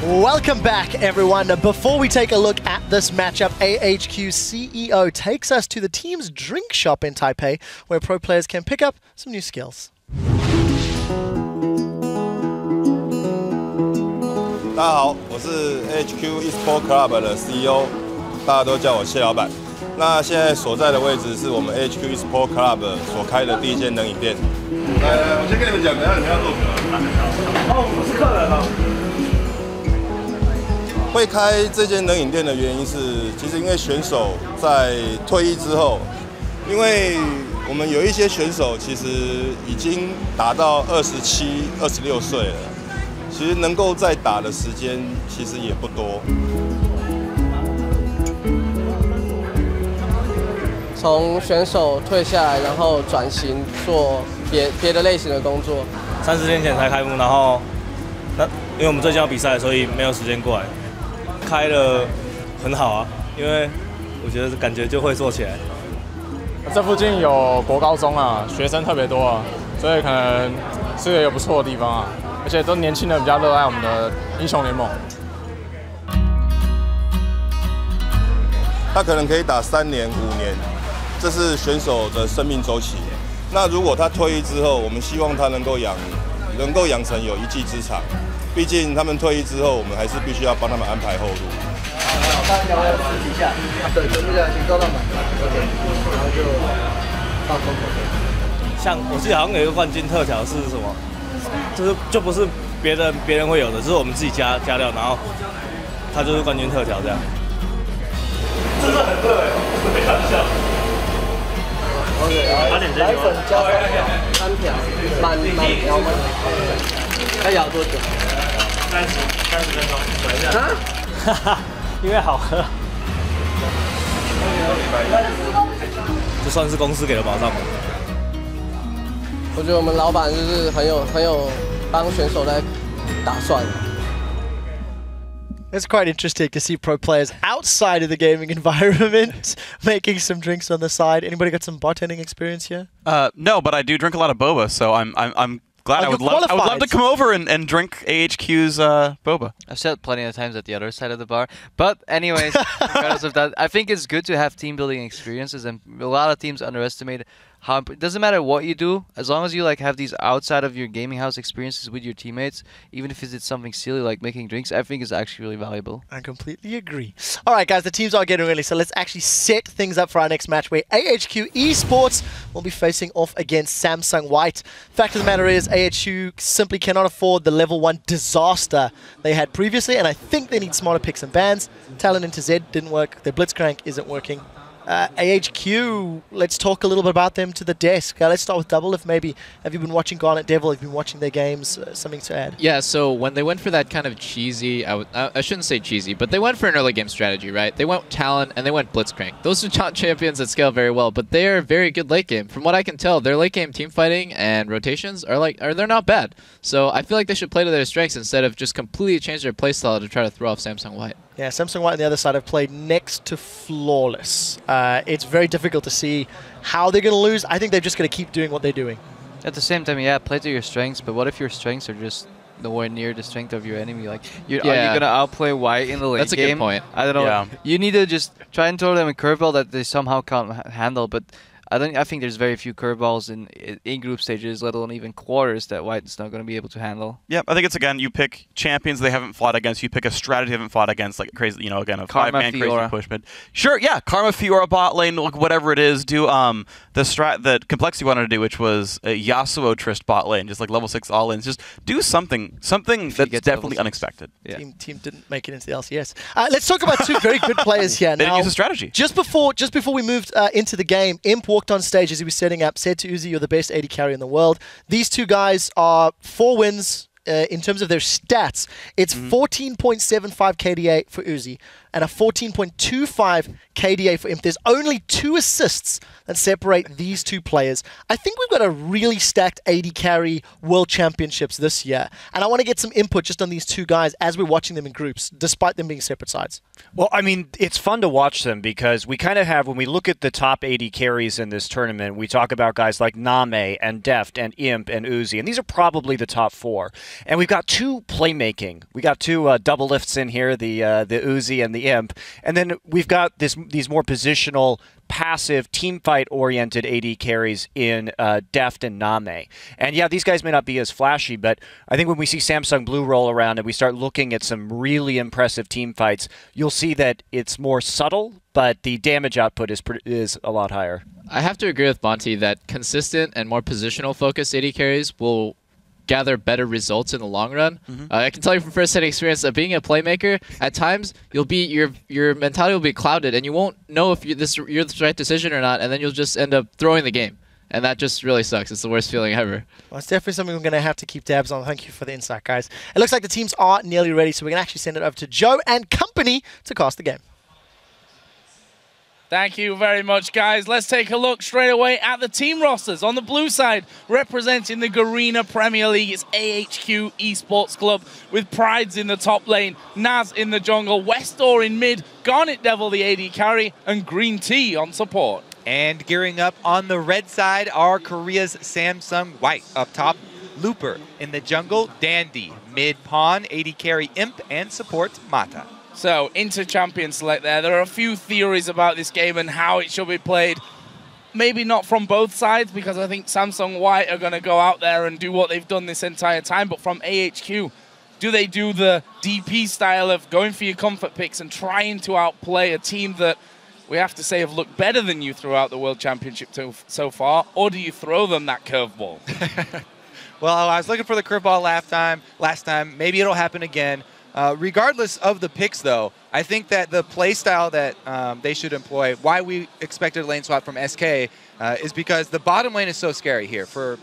Welcome back, everyone. Before we take a look at this matchup, AHQ CEO takes us to the team's drink shop in Taipei, where pro players can pick up some new skills. 大家好，我是 AHQ Esport Club 的 CEO， 大家都叫我谢老板。那现在所在的位置是我们 AHQ Esport Club 所开的第一间冷饮店。我先跟你们讲，等一下你们要做什么？哦，我是客人哦。会开这间冷饮店的原因是，其实因为选手在退役之后，因为我们有一些选手其实已经打到27、26岁了。 其实能够再打的时间其实也不多。从选手退下来，然后转型做别的类型的工作。30天前才开幕，然后因为我们最近要比赛，所以没有时间过来。开了很好啊，因为我觉得感觉就会做起来。这附近有国高中啊，学生特别多啊，所以可能是一个不错的地方啊。 而且都年轻人比较热爱我们的英雄联盟。他可能可以打3年、5年，这是选手的生命周期。那如果他退役之后，我们希望他能够养成有一技之长。毕竟他们退役之后，我们还是必须要帮他们安排后路。大家要试一下，对，全部这样，请做到满，OK， 然后就到中口。像我记得好像有一个冠军特调是什么？ 就不是别人会有的，就是我们自己加料，然后它就是冠军特调这样。真的很热哎，没开玩笑。OK， 奶粉加3条，满条吗？要摇多久？30分钟，等一下。哈哈，因为好喝。这算是公司给的保障吗？ 我觉得我们老板就是很有帮选手在打算。It's quite interesting to see pro players outside of the gaming environment making some drinks on the side. Anybody got some bartending experience here? No, but I do drink a lot of boba, so I'm glad. I would love to come over and drink AHQ's boba. I've said plenty of times at the other side of the bar. But anyways, regardless of that, I think it's good to have team building experiences, and a lot of teams underestimate how it doesn't matter what you do, as long as you like have these outside of your gaming house experiences with your teammates, even if it's something silly like making drinks, I think is actually really valuable. I completely agree. All right, guys, the teams are getting ready, so let's actually set things up for our next match, where AHQ Esports will be facing off against Samsung White. Fact of the matter is, AHQ simply cannot afford the level 1 disaster they had previously, and I think they need smarter picks and bans. Talon into Z didn't work. Their Blitzcrank isn't working. AHQ, let's talk a little bit about them to the desk. Let's start with Double. If maybe, have you been watching Garnet Devil? Have you been watching their games? Something to add? Yeah, so when they went for that kind of cheesy, I shouldn't say cheesy, but they went for an early game strategy, right? They went Talon and they went Blitzcrank. Those are top champions that scale very well, but they are very good late game. From what I can tell, their late game team fighting and rotations they're not bad. So I feel like they should play to their strengths instead of just completely change their playstyle to try to throw off Samsung White. Yeah, Samsung White on the other side have played next to flawless. It's very difficult to see how they're going to lose. I think they're just going to keep doing what they're doing. At the same time, yeah, play to your strengths, but what if your strengths are just nowhere near the strength of your enemy? Like, are you going to outplay White in the late game? That's a good point. I don't know. Yeah. You need to just try and throw them a curveball that they somehow can't handle, but I think there's very few curveballs in group stages, let alone even quarters, that White's not going to be able to handle. Yeah, I think it's, again, you pick champions they haven't fought against, you pick a strategy they haven't fought against, like crazy, you know, again, a Karma 5-man crazy Fiora. push. But sure, yeah, Karma Fiora bot lane, like whatever it is, do the strat that Complexity wanted to do, which was a Yasuo Trist bot lane, just like level 6 all lanes. Just do something that's definitely unexpected. Yeah. Team didn't make it into the LCS. Let's talk about two very good players here. They didn't use a strategy. Just before we moved into the game, Imp walked on stage as he was setting up, said to Uzi, "You're the best AD carry in the world." These two guys are 4 wins in terms of their stats. It's 14.75 KDA for Uzi and a 14.25 KDA for Imp. There's only 2 assists that separate these 2 players. I think we've got a really stacked AD Carry World Championships this year. And I want to get some input just on these 2 guys as we're watching them in groups, despite them being separate sides. Well, I mean, it's fun to watch them because we kind of have, when we look at the top 80 carries in this tournament, we talk about guys like Name and Deft and Imp and Uzi, and these are probably the top 4. And we've got 2 playmaking. We got 2 double lifts in here, the Uzi and the Imp, and then we've got these more positional, passive, team fight-oriented AD carries in Deft and Name. And yeah, these guys may not be as flashy, but I think when we see Samsung Blue roll around and we start looking at some really impressive team fights, you'll see that it's more subtle, but the damage output is a lot higher. I have to agree with Monty that consistent and more positional focused AD carries will gather better results in the long run. I can tell you from first-hand experience that being a playmaker, at times your mentality will be clouded, and you won't know if you're the right decision or not, and then you'll just end up throwing the game, and that just really sucks. It's the worst feeling ever. Well, it's definitely something we're going to have to keep tabs on. Thank you for the insight, guys. It looks like the teams are nearly ready, so we're going to actually send it over to Joe and company to cast the game. Thank you very much, guys. Let's take a look straight away at the team rosters. On the blue side, representing the Garena Premier League, it's AHQ Esports Club with Prides in the top lane, Naz in the jungle, Westor in mid, Garnet Devil the AD carry, and Green Tea on support. And gearing up on the red side are Korea's Samsung White. Up top, Looper. In the jungle, Dandy. Mid pawn, AD carry Imp, and support Mata. So, into champion select there. There are a few theories about this game and how it should be played. Maybe not from both sides, because I think Samsung White are going to go out there and do what they've done this entire time. But from AHQ, do they do the DP style of going for your comfort picks and trying to outplay a team that we have to say have looked better than you throughout the World Championship so far? Or do you throw them that curveball? Well, I was looking for the curveball last time. Maybe it'll happen again. Regardless of the picks, though, I think that the play style that they should employ, why we expected a lane swap from SK, is because the bottom lane is so scary here for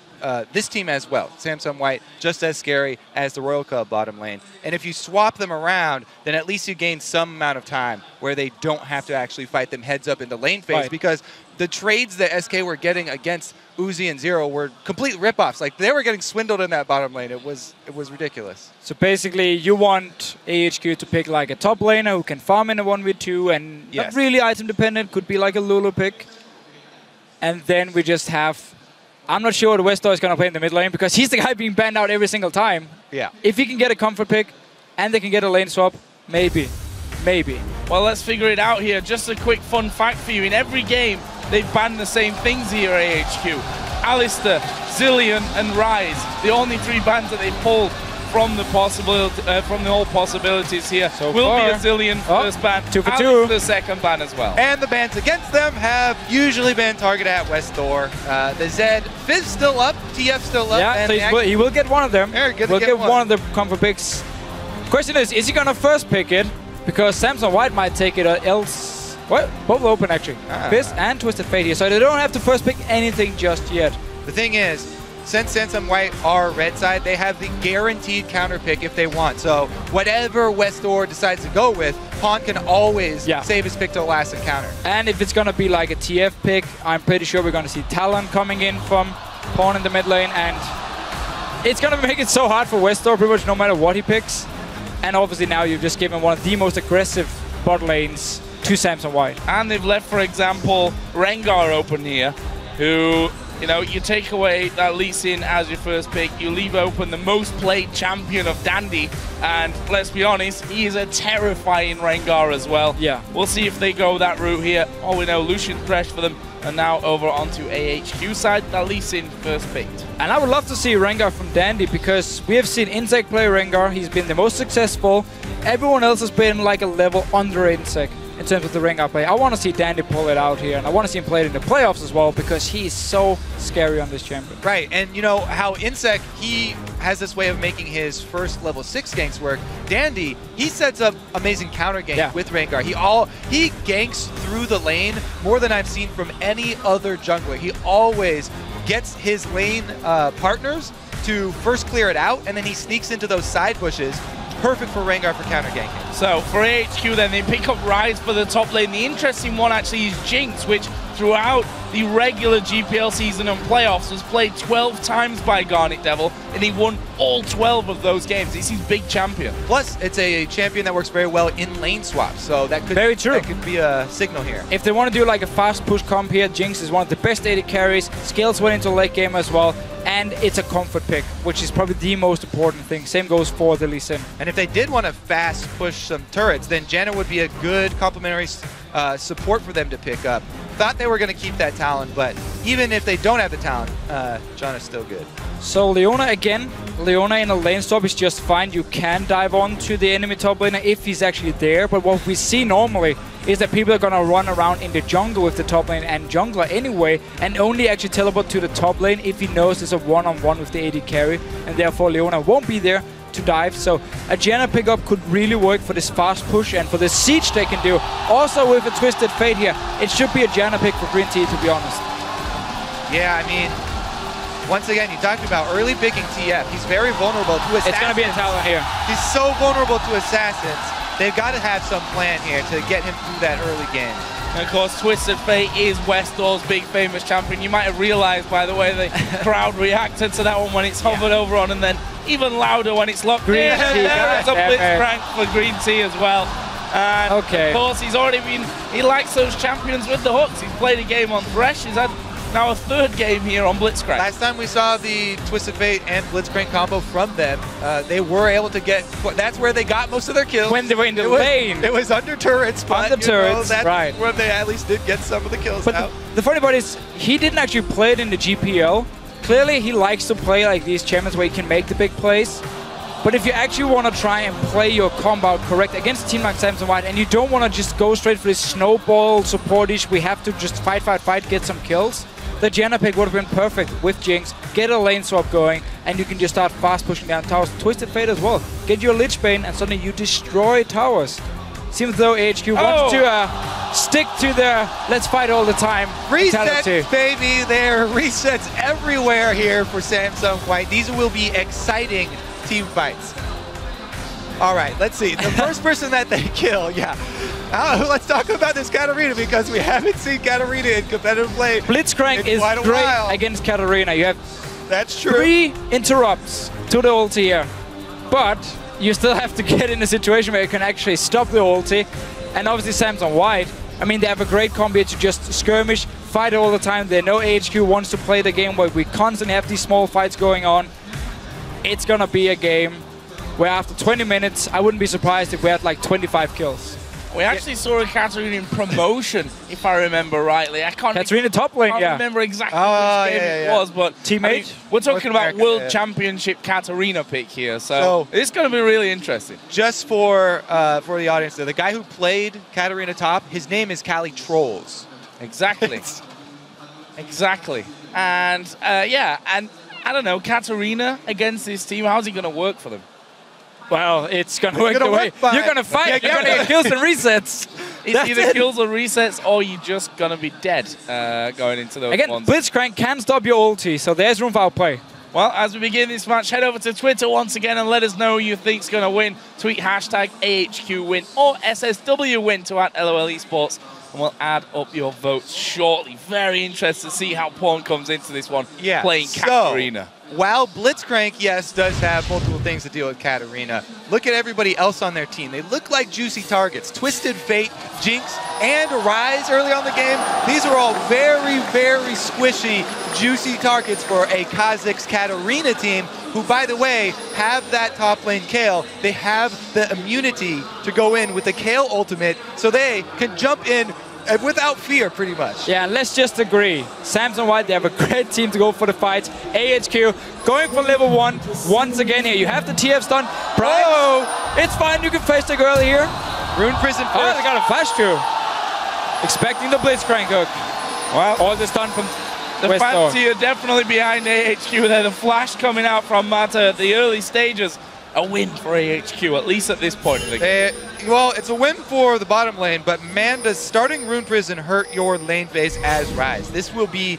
this team as well. Samsung White, just as scary as the Royal Club bottom lane. And if you swap them around, then at least you gain some amount of time where they don't have to actually fight them heads up into lane phase, because the trades that SK were getting against Uzi and Zero were complete ripoffs. Like, they were getting swindled in that bottom lane. It was ridiculous. So basically, you want AHQ to pick like a top laner who can farm in a 1v2 and not really item dependent, could be like a Lulu pick. And then we just have, I'm not sure what Westor is going to play in the mid lane, because he's the guy being banned out every single time. Yeah. If he can get a comfort pick and they can get a lane swap, maybe. Maybe. Well, let's figure it out here. Just a quick fun fact for you. In every game, they've banned the same things here at AHQ. Alistair, Zillion, and Rise. The only 3 bans that they've pulled from the possibility, from the all possibilities here so will far be a Zillion first ban, 2 for 2. Alistair second ban as well. And the bans against them have usually been targeted at Westor. The Zed, Fizz still up, TF still up. Yeah, and so he will get one of them. We'll get one of the comfort picks. Question is he going to first pick it? Because Samsung White might take it, or else... What? Both open, actually. Fizz and Twisted Fate here, so they don't have to first pick anything just yet. The thing is, since Samsung White are red side, they have the guaranteed counter pick if they want. So whatever Westor decides to go with, Pawn can always save his pick to the last and counter. And if it's going to be like a TF pick, I'm pretty sure we're going to see Talon coming in from Pawn in the mid lane, and it's going to make it so hard for Westor pretty much no matter what he picks. And obviously now you've just given one of the most aggressive bot lanes to Samsung White. And they've left, for example, Rengar open here, who, you know, you take away that Lee Sin as your first pick, you leave open the most played champion of Dandy, and let's be honest, he is a terrifying Rengar as well. Yeah. We'll see if they go that route here. All we know, Lucian Thresh for them, and now over onto AHQ side, that Lee Sin first picked. And I would love to see Rengar from Dandy, because we have seen Insec play Rengar. He's been the most successful. Everyone else has been like a level under Insec in terms of the Rengar play. I want to see Dandy pull it out here, and I want to see him play it in the playoffs as well, because he's so scary on this champion. Right, and you know how Insec, he has this way of making his first level 6 ganks work. Dandy, he sets up amazing counter gank with Rengar. He ganks through the lane more than I've seen from any other jungler. He always gets his lane partners to first clear it out, and then he sneaks into those side pushes, perfect for Rengar for counter ganking. So for AHQ then, they pick up Rise for the top lane. The interesting one actually is Jinx, which throughout the regular GPL season and playoffs was played 12 times by Garnet Devil, and he won all 12 of those games. He's his big champion. Plus, it's a champion that works very well in lane swaps, so that could, that could be a signal here. If they want to do like a fast push comp here, Jinx is one of the best AD carries, scales well into late game as well, and it's a comfort pick, which is probably the most important thing. Same goes for the Lee Sin. And if they did want to fast push some turrets, then Janna would be a good complementary support for them to pick up. Thought they were going to keep that Talon, but even if they don't have the Talon, Janna's still good. So Leona again. Leona in a lane stop is just fine. You can dive on to the enemy top laner if he's actually there, but what we see normally is that people are going to run around in the jungle with the top lane and jungler anyway, and only actually teleport to the top lane if he knows there's a one-on-one with the AD carry, and therefore Leona won't be there to dive. So a Janna pickup could really work for this fast push and for the siege they can do. Also with a Twisted Fate here, it should be a Janna pick for Green Tea, to be honest. Yeah, I mean, once again, you talked about early picking TF. He's very vulnerable to assassins. It's going to be a Talon here. He's so vulnerable to assassins. They've got to have some plan here to get him through that early game. And of course, Twisted Fate is Westall's big famous champion. You might have realized by the way the crowd reacted to that one when it's hovered over on, and then even louder when it's locked Green in. Tea, There's a Blitzcrank for Green Tea as well. And of course, he's already been, he likes those champions with the hooks. He's played a game on Thresh. He's had now a third game here on Blitzcrank. Last time we saw the Twisted Fate and Blitzcrank combo from them, they were able to get, that's where they got most of their kills. When they were in the lane. It was under turrets, but on the turrets, that's right. where they at least did get some of the kills but out. The funny part is, he didn't actually play it in the GPL. Clearly, he likes to play like these champions where he can make the big plays. But if you actually want to try and play your combo correct against a team like Samson White, and you don't want to just go straight for this snowball support-ish, we have to just fight, get some kills, the Janna pick would have been perfect with Jinx. Get a lane swap going, and you can just start fast pushing down towers. Twisted Fate as well. Get your Lich Bane, and suddenly you destroy towers. Seems though AHQ wants to stick to the let's fight all the time mentality. Reset, baby. There are resets everywhere here for Samsung White. These will be exciting team fights. All right, let's see. The first person that they kill, let's talk about this Katarina, because we haven't seen Katarina in competitive play. Blitzcrank is great against Katarina. You have That's true. 3 interrupts to the ulti here, but you still have to get in a situation where you can actually stop the ulti. And obviously Samson White, I mean, they have a great combo to just skirmish, fight all the time. They know AHQ wants to play the game where we constantly have these small fights going on. It's gonna be a game where after 20 minutes, I wouldn't be surprised if we had like 25 kills. We actually saw a Katarina in promotion, if I remember rightly. I can't Katarina top lane, remember exactly which game it was, but teammate. I mean, we're talking about America, World Championship Katarina pick here, so it's going to be really interesting. Just for the audience, the guy who played Katarina top, his name is Cali Trolls. Exactly. Exactly. And and I don't know, Katarina against this team, how's it going to work for them? Well, it's going to work the way you're going to fight. You're going to get kills and resets. It's either kills or resets, or you're just going to be dead going into those Again, ones. Blitzcrank can stop your ulti, so there's room for outplay. Well, as we begin this match, head over to Twitter once again and let us know who you think's going to win. Tweet hashtag AHQ win or SSW win to @LOL Esports, and we'll add up your votes shortly. Very interested to see how Pawn comes into this one playing Katarina. While Blitzcrank, yes, does have multiple things to deal with Katarina, look at everybody else on their team. They look like juicy targets. Twisted Fate, Jinx, and Rise early on the game. These are all very, very squishy, juicy targets for a Kha'Zix Katarina team, who, by the way, have that top lane Kayle. They have the immunity to go in with the Kayle ultimate, so they can jump in without fear, pretty much. Yeah, let's just agree. Samson White, they have a great team to go for the fights. AHQ going for level 1 once again here. You have the TF stun. It's fine, you can face the girl here. Rune Prison first. Oh, they got a flash too. Expecting the Blitzcrank hook. Well, all the stun from the fancy are definitely behind AHQ there. The flash coming out from Mata at the early stages. A win for AHQ, at least at this point of the game. Well, it's a win for the bottom lane, but man, does starting Rune Prison hurt your lane phase as Rise. This will be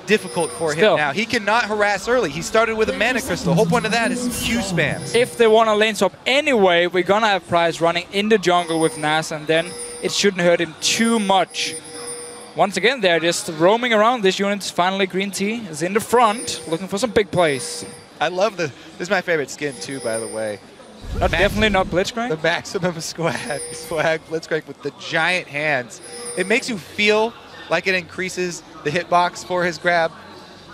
difficult for him now. He cannot harass early. He started with a mana crystal. The whole point of that is Q spams. If they want to lane swap anyway, we're going to have Price running in the jungle with Nas, and then it shouldn't hurt him too much. Once again, they're just roaming around. This unit, finally, Green Tea is in the front, looking for some big plays. I love this is my favorite skin too, by the way. Definitely not Blitzcrank. The maximum swag Blitzcrank with the giant hands. It makes you feel like it increases the hitbox for his grab,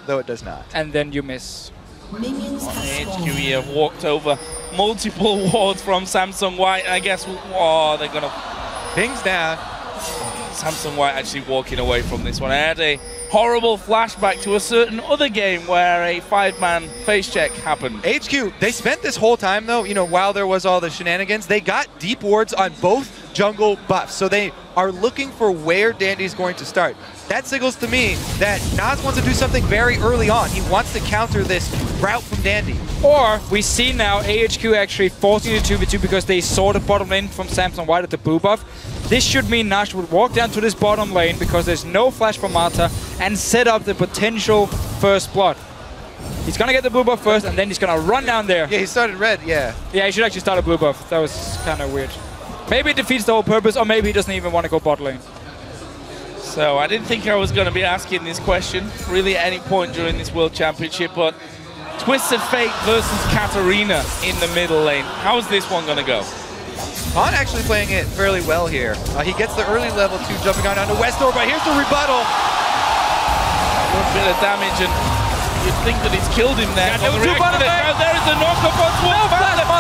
though it does not. And then you miss. AHQ here have walked over multiple wards from Samsung White, and I guess, oh, they're gonna pings down. Samsung White actually walking away from this one. I had a horrible flashback to a certain other game where a 5-man face check happened. HQ, they spent this whole time though, you know, while there was all the shenanigans, they got deep wards on both jungle buffs. So they are looking for where Dandy's going to start. That signals to me that Nas wants to do something very early on. He wants to counter this route from Dandy. Or we see now AHQ actually forcing the 2v2 because they saw the bottom lane from Samsung White at the blue buff. This should mean Nash would walk down to this bottom lane because there's no flash for Mata and set up the potential first blood. He's gonna get the blue buff first and then he's gonna run down there. Yeah, he started red, yeah. Yeah, he should actually start a blue buff. That was kind of weird. Maybe it defeats the whole purpose, or maybe he doesn't even want to go bot lane. So I didn't think I was going to be asking this question really at any point during this World Championship, but Twisted Fate versus Katarina in the middle lane. How's this one going to go? Han actually playing it fairly well here. He gets the early level 2 jumping on down to Westor, but here's the rebuttal. A little bit of damage, and you'd think that it's killed him there. There is the knock-up on Swarm.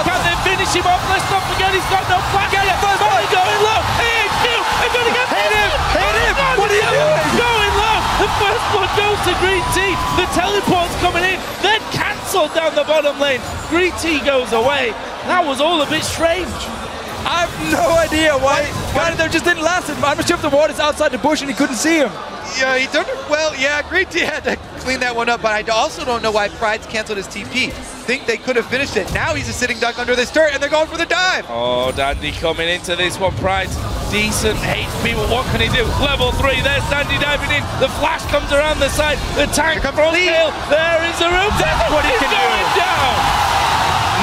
Can they finish him off? Let's not forget he's got no flash. He's going low. AHQ, they're going to get hit him. What are you doing? Going low. The first one goes to Green Tea. The teleport's coming in, then cancelled down the bottom lane. Green Tea goes away. That was all a bit strange. I have no idea why. They just didn't last him. I'm not sure if the ward is outside the bush and he couldn't see him. Yeah, he turned it well. Yeah, Green Tea had to clean that one up, but I also don't know why Pride's canceled his TP. Think they could have finished it. Now he's a sitting duck under this turret, and they're going for the dive. Oh, Dandy coming into this one. Pride's decent HP, but what can he do? Level 3, there's Dandy diving in. The flash comes around the side. The tank from tail. There is the room. That's what he can do. Down.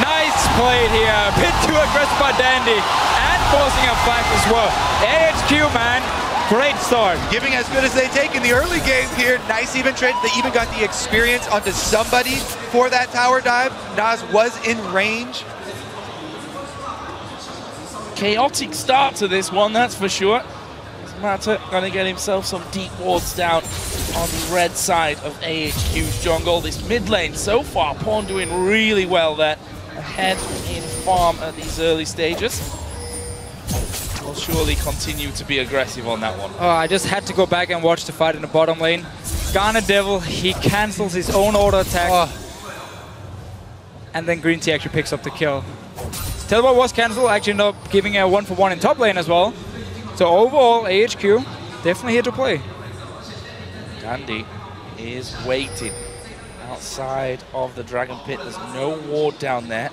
Nice play here. A bit too aggressive by Dandy, and forcing a flank as well. AHQ, man. Great start. Giving as good as they take in the early game here. Nice even trade. They even got the experience onto somebody for that tower dive. Nas was in range. Chaotic start to this one, that's for sure. Mata gonna get himself some deep wards down on the red side of AHQ's jungle. This mid lane so far, Pawn doing really well there. Ahead in farm at these early stages. Will surely continue to be aggressive on that one. Oh, I just had to go back and watch the fight in the bottom lane. Garnet Devil, he cancels his own auto attack. And then Green Tea actually picks up the kill. Teleport was cancelled, actually ended up giving a 1-for-1 in top lane as well. So overall, AHQ definitely here to play. Dandy is waiting outside of the Dragon Pit. There's no ward down there.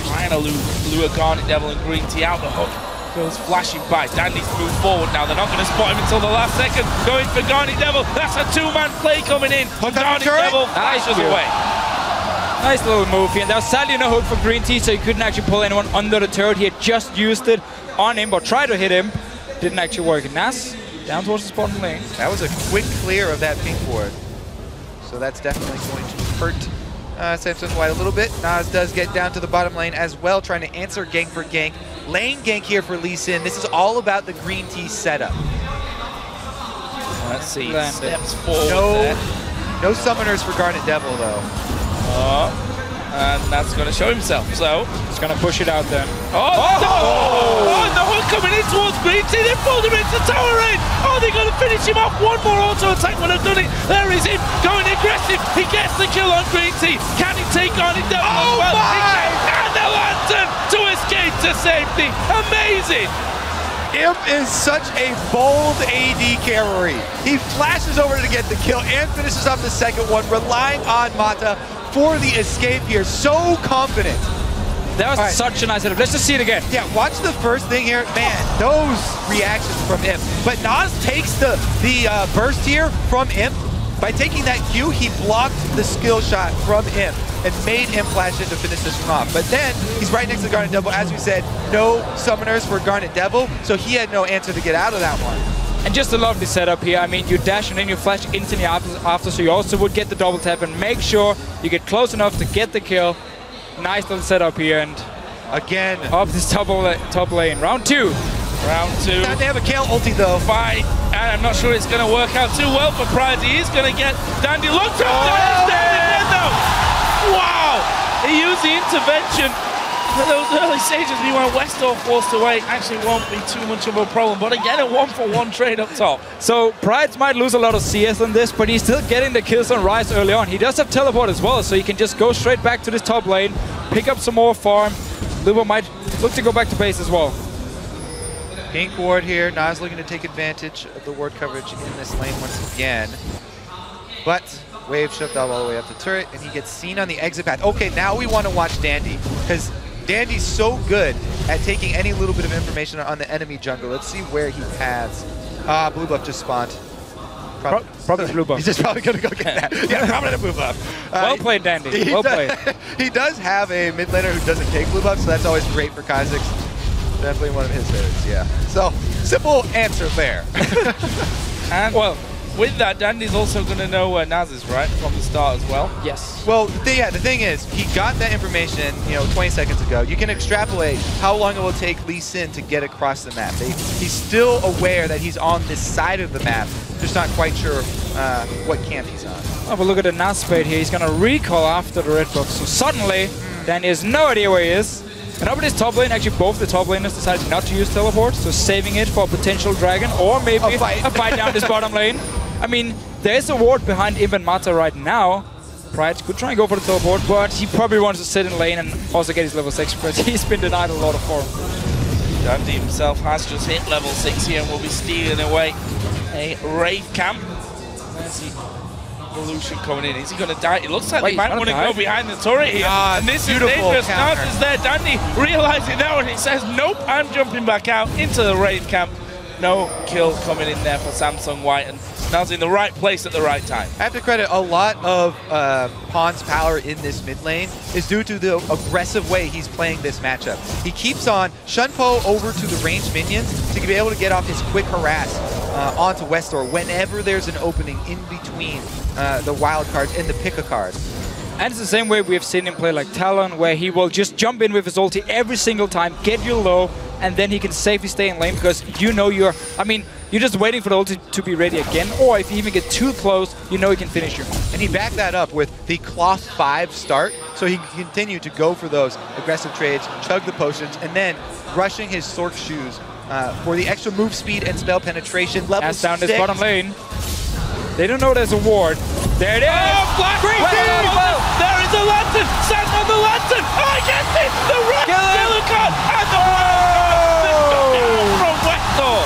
Trying to lure a Garnet Devil and Green Tea out the hook. Goes flashing by. Dandy's moved forward now. They're not going to spot him until the last second. Going for Garnet Devil. That's a 2-man play coming in. Garnet Devil flashes away. Nice little move here. And there was sadly no hook for Green Tea, so he couldn't actually pull anyone under the turret. He had just used it on him, or tried to hit him. Didn't actually work. Nas down towards the bottom lane. That was a quick clear of that pink ward. So that's definitely going to hurt Samsung White a little bit. Nas does get down to the bottom lane as well, trying to answer gank for gank. Lane gank here for Lee Sin. This is all about the Green Tea setup. Let's see. Steps forward. No summoners for Garnet Devil though. And that's going to show himself. So he's going to push it out then. The hook coming in towards Green Tea. They pulled him into tower range. Oh, they're going to finish him off. One more auto attack would have done it. There is him going aggressive. He gets the kill on Green Tea. Can he take on it down as well? And the lantern to escape to safety. Amazing. Imp is such a bold AD carry. He flashes over to get the kill and finishes off the second one, relying on Mata for the escape here. So confident. That was such a nice setup. Let's just see it again. Yeah, watch the first thing here. Man, those reactions from Imp. But Nas takes the burst here from Imp By taking that Q, he blocked the skill shot from him and made him flash in to finish this one off. But then, he's right next to Garnet Devil. As we said, no summoners for Garnet Devil, so he had no answer to get out of that one. And just a lovely setup here. I mean, you dash and then you flash instantly after, so you also would get the double tap and make sure you get close enough to get the kill. Nice little setup here, and again, up this top lane. Round 2. Round 2. Now they have a Kale ulti though. Fight, and I'm not sure it's going to work out too well for Pride. He is going to get Dandy looked up. Wow! He used the intervention for those early stages. Meanwhile, Westor forced away. Actually won't be too much of a problem. But again, a 1-for-1 trade up top. So Pride might lose a lot of CS on this, but he's still getting the kills on Ryze early on. He does have teleport as well, so he can just go straight back to this top lane, pick up some more farm. Luba might look to go back to base as well. Pink ward here. Nas looking to take advantage of the ward coverage in this lane once again. But wave shoved out all the way up the turret, and he gets seen on the exit path. Okay, now we want to watch Dandy, because Dandy's so good at taking any little bit of information on the enemy jungle. Let's see where he paths. Blue buff just spawned. Probably blue buff. He's just probably going to go get that. Yeah, probably a blue buff. Well played, Dandy. Well played. He does have a mid laner who doesn't take blue buff, so that's always great for Kha'Zix. Definitely one of his favorites, yeah. So, simple answer there. And well, with that, Dandy's also going to know where Naz is, right, from the start as well? Yes. Well, the thing is, he got that information, 20 seconds ago. You can extrapolate how long it will take Lee Sin to get across the map. He's still aware that he's on this side of the map, just not quite sure what camp he's on. Oh, but look at the Naz spade here. He's going to recall after the red box. So suddenly, Dandy has no idea where he is. And up in this top lane, actually both the top laners decided not to use teleport, so saving it for a potential dragon or maybe a fight down this bottom lane. I mean, there's a ward behind Imp and Mata right now. Pride could try and go for the teleport, but he probably wants to sit in lane and also get his level 6 because he's been denied a lot of farm. Dandy himself has just hit level 6 here and will be stealing away a Wraith camp. There's the evolution coming in. Is he going to die? It looks like they might want to go behind the turret here. And this is dangerous. Naz is there. Dandy realizing that and he says, nope, I'm jumping back out into the Wraith camp. No kill coming in there for Samsung White, and Naz in the right place at the right time. I have to credit a lot of Pawn's power in this mid lane is due to the aggressive way he's playing this matchup. He keeps on Shunpo over to the ranged minions to be able to get off his quick harass onto Westor whenever there's an opening in between the wild cards and the pick a card. And it's the same way we have seen him play like Talon, where he will just jump in with his ulti every single time, get you low, and then he can safely stay in lane because you're just waiting for the ulti to be ready again, or if you even get too close, you know he can finish you. And he backed that up with the cloth 5 start, so he can continue to go for those aggressive trades, chug the potions, and then rushing his Sork shoes for the extra move speed and spell penetration. Level 6. Down this bottom lane. They don't know there's a ward. There it is! Oh, Black Green! There is a lantern! Stand on the lantern! Oh, I gets it! The red silicon! And the from Westor!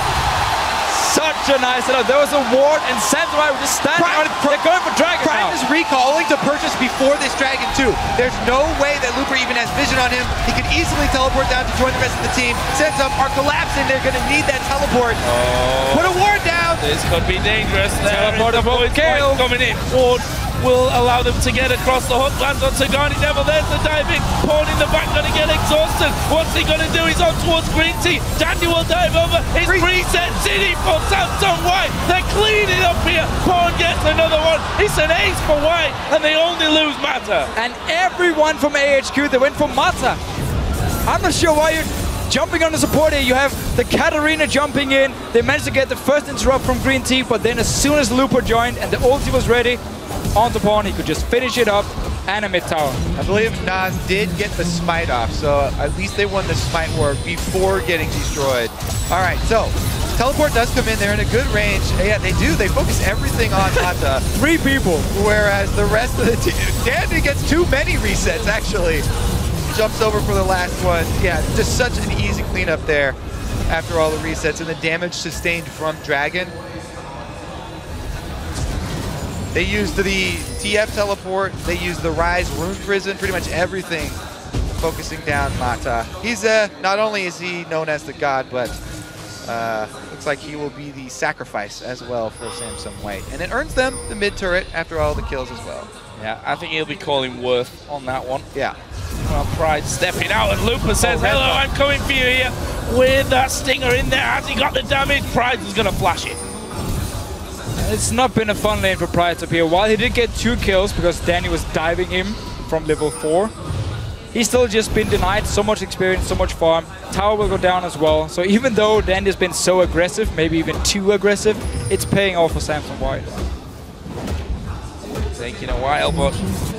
Such a nice setup. There was a ward and Samurai were just standing on it. They're going for Dragon Prime now. is recalling to purchase before this Dragon too. There's no way that Looper even has vision on him. He could easily teleport down to join the rest of the team. Sets up, are collapsing. They're going to need that teleport. Put a ward down. This could be dangerous. Teleport of Kale coming in. Ward will allow them to get across the hook. Lands on Garnet Devil. There's the diving. Pawn in the back going to get exhausted. What's he going to do? He's on towards Green Tea. Dandy will dive over. It's reset city for Samsung White. They're cleaning up here. Pawn gets another one. It's an ace for White, and they only lose Mata. And everyone from AHQ, they went for Mata. I'm not sure why you're jumping on the support here. You have the Katarina jumping in. They managed to get the first interrupt from Green Tea, but then as soon as Looper joined and the ulti was ready, onto Pawn, he could just finish it up and a mid tower. I believe Nas did get the smite off, so at least they won the smite war before getting destroyed. All right, so teleport does come in. They're in a good range. Yeah, they do. They focus everything on Mata. 3 people. Whereas the rest of the team, Dandy gets too many resets, actually. Jumps over for the last one. Yeah, just such an easy cleanup there after all the resets and the damage sustained from Dragon. They used the TF teleport, they used the Ryze Rune Prison, pretty much everything focusing down Mata. He's not only is he known as the god, but looks like he will be the sacrifice as well for Samsung White. And it earns them the mid turret after all the kills as well. Yeah, I think he'll be calling Worth on that one. Yeah. Well, Pride stepping out, and Looper says, hello, I'm coming for you here. With that stinger in there, has he got the damage? Pride is going to flash it. It's not been a fun lane for Pride up here. While he did get 2 kills because Danny was diving him from level 4, he's still just been denied so much experience, so much farm. Tower will go down as well. So even though Danny's been so aggressive, maybe even too aggressive, it's paying off for Samsung White. Taking a while, but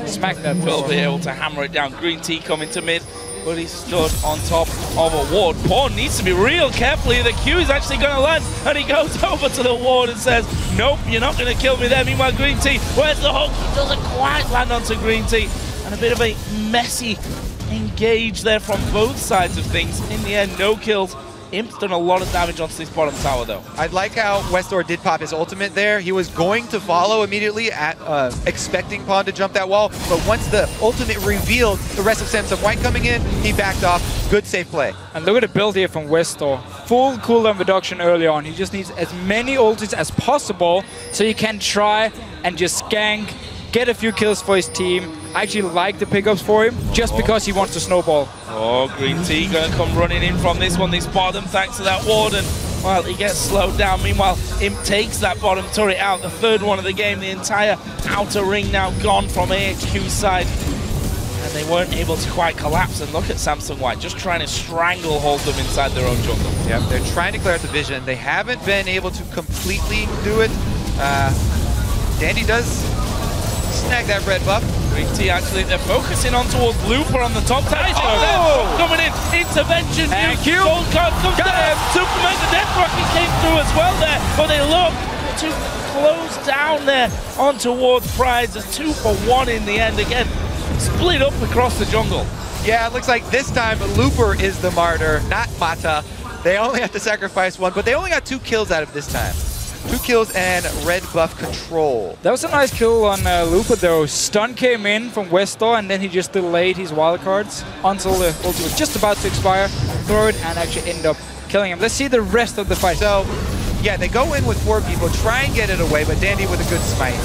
smack that. Will be able to hammer it down. Green Tea coming to mid, but he stood on top of a ward. Pawn needs to be real careful. The Q is actually going to land, and he goes over to the ward and says, nope, you're not going to kill me there. Meanwhile, Green Tea, where's the hook? He doesn't quite land onto Green Tea. And a bit of a messy engage there from both sides of things. In the end, no kills. Imp's done a lot of damage onto this bottom tower, though. I like how Westor did pop his ultimate there. He was going to follow immediately, at expecting Pawn to jump that wall, but once the ultimate revealed the rest of Samsung White coming in, he backed off. Good safe play. And look at the build here from Westor. Full cooldown reduction early on. He just needs as many ultis as possible so he can try and just gank, get a few kills for his team. I actually like the pickups for him, just because he wants to snowball. Oh, Green Tea going to come running in from this one, this bottom, thanks to that Warden. Well, he gets slowed down. Meanwhile, Imp takes that bottom turret out, the third one of the game. The entire outer ring now gone from AHQ's side. And they weren't able to quite collapse. And look at Samsung White, just trying to stranglehold them inside their own jungle. Yeah, they're trying to clear out the vision. They haven't been able to completely do it. Dandy does snag that red buff. Green Tea actually, they're focusing on towards Looper on the top side. Coming in, intervention. AHQ. Gold card comes down. Superman, the Death Rocket came through as well there. But they look to close down there on towards Prize. It's 2 for 1 in the end. Again, split up across the jungle. Yeah, it looks like this time Looper is the martyr, not Mata. They only have to sacrifice 1, but they only got 2 kills out of this time. 2 kills and red buff control. That was a nice kill on Looper though. Stun came in from Westor and then he just delayed his wildcards until the ulti was just about to expire, throw it and actually end up killing him. Let's see the rest of the fight. So, yeah, they go in with 4 people, try and get it away, but Dandy with a good smite.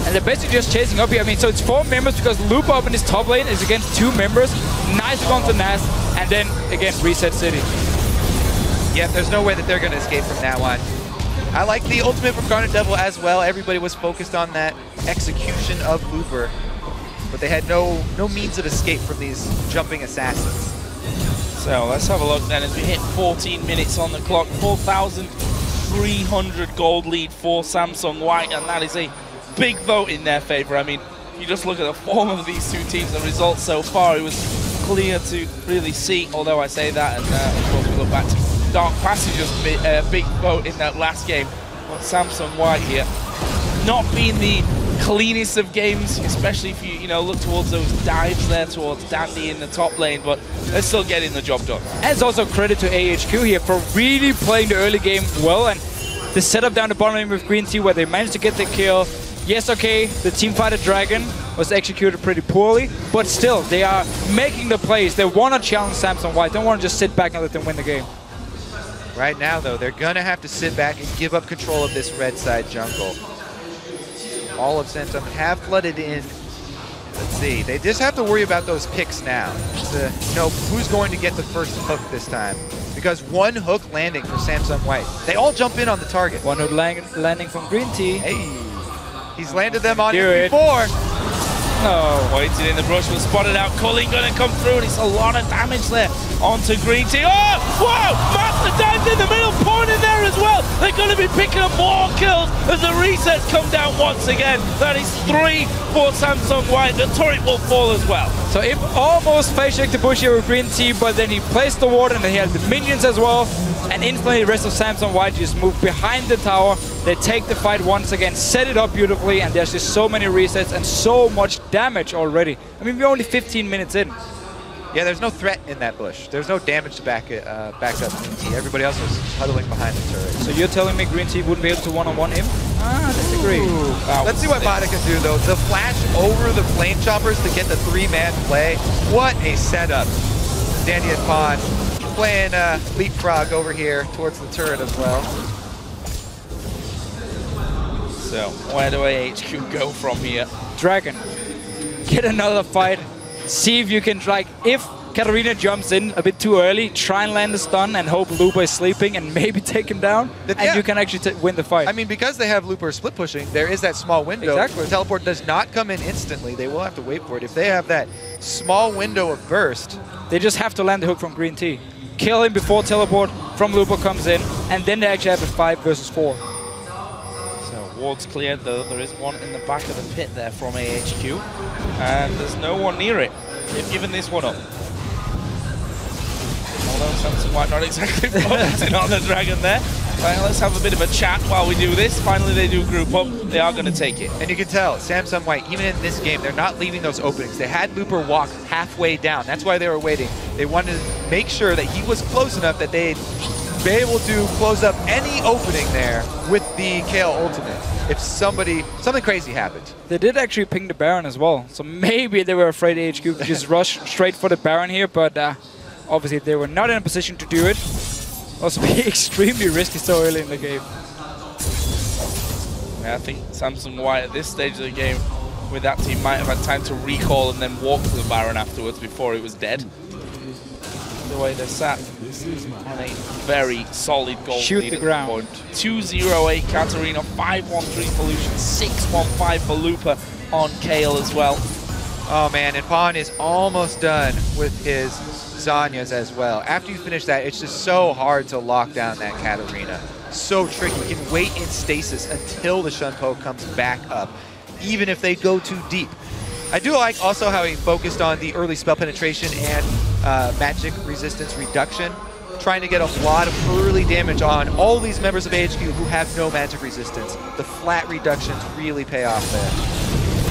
And they're basically just chasing up here. I mean, so it's 4 members because Looper up in his top lane is against 2 members. Nice one to Nas, and then again, reset City. Yeah, there's no way that they're going to escape from now on. I like the ultimate from Garnet Devil as well. Everybody was focused on that execution of Looper, but they had no means of escape from these jumping assassins. So let's have a look then as we hit 14 minutes on the clock. 4,300 gold lead for Samsung White, and that is a big vote in their favor. I mean, if you just look at the form of these 2 teams, the results so far, it was clear to really see, although I say that, and of course we look back to Dark Passage's big vote in that last game. But Samsung White here, not being the cleanest of games, especially if you look towards those dives there towards Dandy in the top lane, but they're still getting the job done. And it's also credit to AHQ here for really playing the early game well, and the setup down the bottom lane with Green Tea where they managed to get the kill. Yes, okay, the Teamfighter Dragon was executed pretty poorly, but still, they are making the plays. They want to challenge Samsung White. They don't want to just sit back and let them win the game. Right now, though, they're going to have to sit back and give up control of this red side jungle. All of Samsung have flooded in. Let's see. They just have to worry about those picks now. To know who's going to get the first hook this time. Because 1 hook landing for Samsung White. They all jump in on the target. 1 hook landing from Green Tea. Hey. He's landed them on him before. No. Waiting in the brush, was spotted out. Culling gonna come through, and it's a lot of damage there onto Green Tea. Oh, wow! Master dives in the middle, Pawn in there as well. They're gonna be picking up more kills as the resets come down once again. That is 3 for Samsung White. The turret will fall as well. So Imp almost face checked the bush here with Green Tea, but then he placed the ward and then he had the minions as well. And instantly the rest of Samsung White just moved behind the tower. They take the fight once again, set it up beautifully, and there's just so many resets and so much damage already. I mean, we're only 15 minutes in. Yeah, there's no threat in that bush. There's no damage to back up Green Tea. Everybody else was huddling behind the turret. So you're telling me Green Tea wouldn't be able to one-on-one him? Ah, disagree. Let's see what Mata can do, though. The flash over the Flame Choppers to get the 3-man play. What a setup. Dandy and Pawn playing leapfrog over here towards the turret as well. So, where do AHQ go from here? Dragon, get another fight. See if you can, like, if Katarina jumps in a bit too early, try and land the stun and hope Lupa is sleeping and maybe take him down, and you can actually win the fight. I mean, because they have Looper split pushing, there is that small window. Exactly. The teleport does not come in instantly. They will have to wait for it. If they have that small window of burst, they just have to land the hook from Green Tea. Kill him before teleport from Lupa comes in, and then they actually have a 5 versus 4. So, ward's cleared, though. There is one in the back of the pit there from AHQ, and there's no one near it. They've given this one up. Although Samsung White not exactly focusing on the Dragon there. Right, let's have a bit of a chat while we do this. Finally, they do group up. They are going to take it. and you can tell, Samsung White, even in this game, they're not leaving those openings. They had Looper walk halfway down. That's why they were waiting. They wanted to make sure that he was close enough that they'd be able to close up any opening there with the KO ultimate if something crazy happened. They did actually ping the Baron as well, so maybe they were afraid AHQ could just rush straight for the Baron here, but obviously they were not in a position to do it. Also be extremely risky so early in the game. Yeah, I think Samsung White at this stage of the game with that team might have had time to recall and then walk to the Baron afterwards before it was dead. The way they're sat on a very solid goal Shoot lead the at ground. Point. 2-0-8 Katarina, 5-1-3 for Lucian, 6-1-5 for Lupa on Kale as well. Oh man, and Pawn is almost done with his Zanyas as well. After you finish that, it's just so hard to lock down that Katarina. So tricky. You can wait in stasis until the Shunpo comes back up, even if they go too deep. I do like also how he focused on the early spell penetration and magic resistance reduction, trying to get a lot of early damage on all these members of AHQ who have no magic resistance. The flat reductions really pay off there.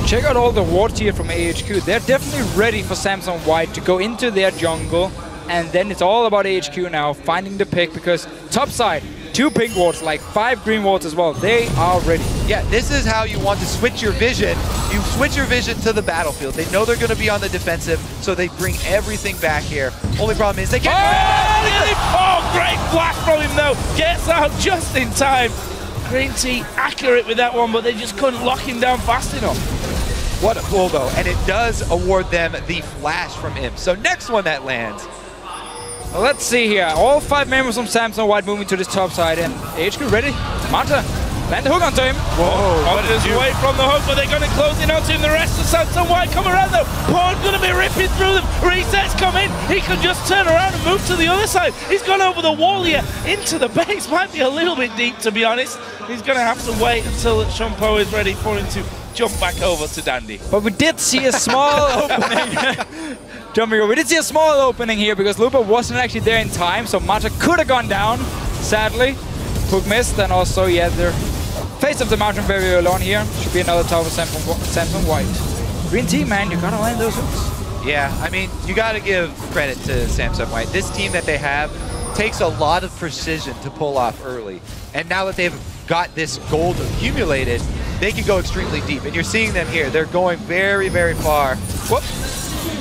Check out all the wards here from AHQ. They're definitely ready for Samsung White to go into their jungle, and then it's all about AHQ now finding the pick, because top side, 2 pink wards, like 5 green wards as well. They are ready. Yeah, this is how you want to switch your vision. You switch your vision to the battlefield. They know they're going to be on the defensive, so they bring everything back here. Only problem is they get... Oh, great flash from him though. Gets out just in time. Green Tea accurate with that one, but they just couldn't lock him down fast enough. What a pull though, and it does award them the flash from him. So next one that lands. Well, let's see here. All 5 members from Samsung White moving to this top side, and AHQ ready. Manta, land the hook onto him. Whoa, Hunter's away from the hook, but they're going to close in onto him. The rest of Samsung White come around though. Pawn's going to be ripping through them. Resets come in. He can just turn around and move to the other side. He's gone over the wall here into the base. Might be a little bit deep, to be honest. He's going to have to wait until Shunpo is ready for him to jump back over to Dandy. But we did see a small opening. We did see a small opening here because Lupa wasn't actually there in time, so Mata could have gone down, sadly. Hook missed, and also, yeah, the face of the mountain very early on here. Should be another tower for Samsung White. Green Tea, man, you gotta land those hooks. Yeah, I mean, you gotta give credit to Samsung White. This team that they have takes a lot of precision to pull off early. And now that they've got this gold accumulated, they can go extremely deep. And you're seeing them here. They're going very, very far. Whoop.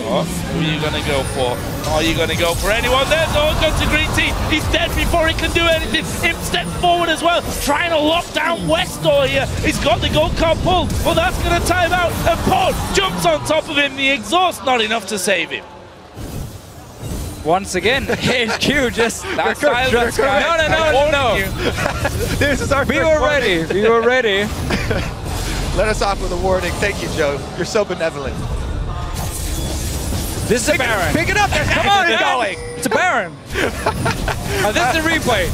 Oh, who are you going to go for? Are you going to go for anyone? There's no gun to Green Tea. He's dead before he can do anything. Imp steps forward as well, trying to lock down Westor here. He's got the gold card pulled, but that's going to time out. And Paul jumps on top of him. The exhaust not enough to save him. Once again, AHQ just... That's silence, guys. No. This is our We were ready. We were ready. Let us off with a warning. Thank you, Joe. You're so benevolent. This is a Baron. Pick it up. Come on, it's going. It's a Baron. This is the replay.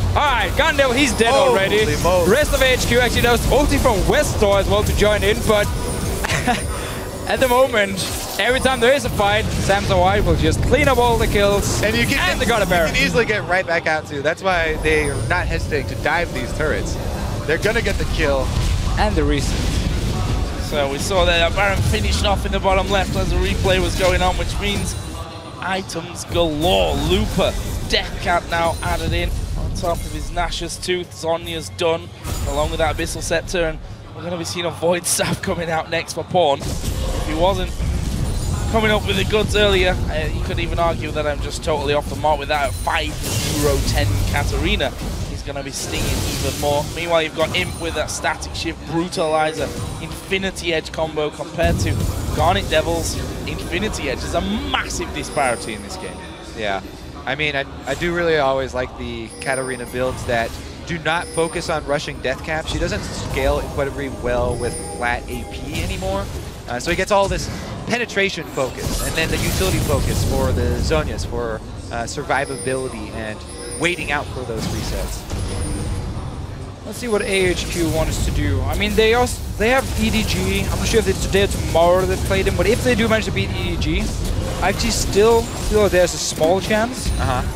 All right, Gandalf, he's dead already. Rest of AHQ actually knows ulti from Westor as well to join in, but at the moment, every time there is a fight, Samsung White will just clean up all the kills, and they got a Baron. You can easily get right back out too. That's why they are not hesitating to dive these turrets. They're gonna get the kill. And the reset. So we saw that Baron finished off in the bottom left as the replay was going on, which means items galore. Lupa, Death Cat now added in on top of his Nash's Tooth. Zonya's done, along with that Abyssal Scepter, and we're going to be seeing a Void Staff coming out next for Pawn. If he wasn't coming up with the goods earlier. You could even argue that I'm just totally off the mark with that 5-0-10 Katarina. He's going to be stinging even more. Meanwhile, you've got Imp with that static shift, brutalizer, infinity edge combo compared to Garnet Devil's infinity edge. There's a massive disparity in this game. Yeah. I mean, I do really always like the Katarina builds that do not focus on rushing death cap. She doesn't scale incredibly well with flat AP anymore. So he gets all this penetration focus and then the utility focus for the Zhonya's for survivability and waiting out for those resets. Let's see what AHQ wants to do. I mean, they have EDG. I'm not sure if it's today or tomorrow they played them, but if they do manage to beat EDG, I actually still feel there's a small chance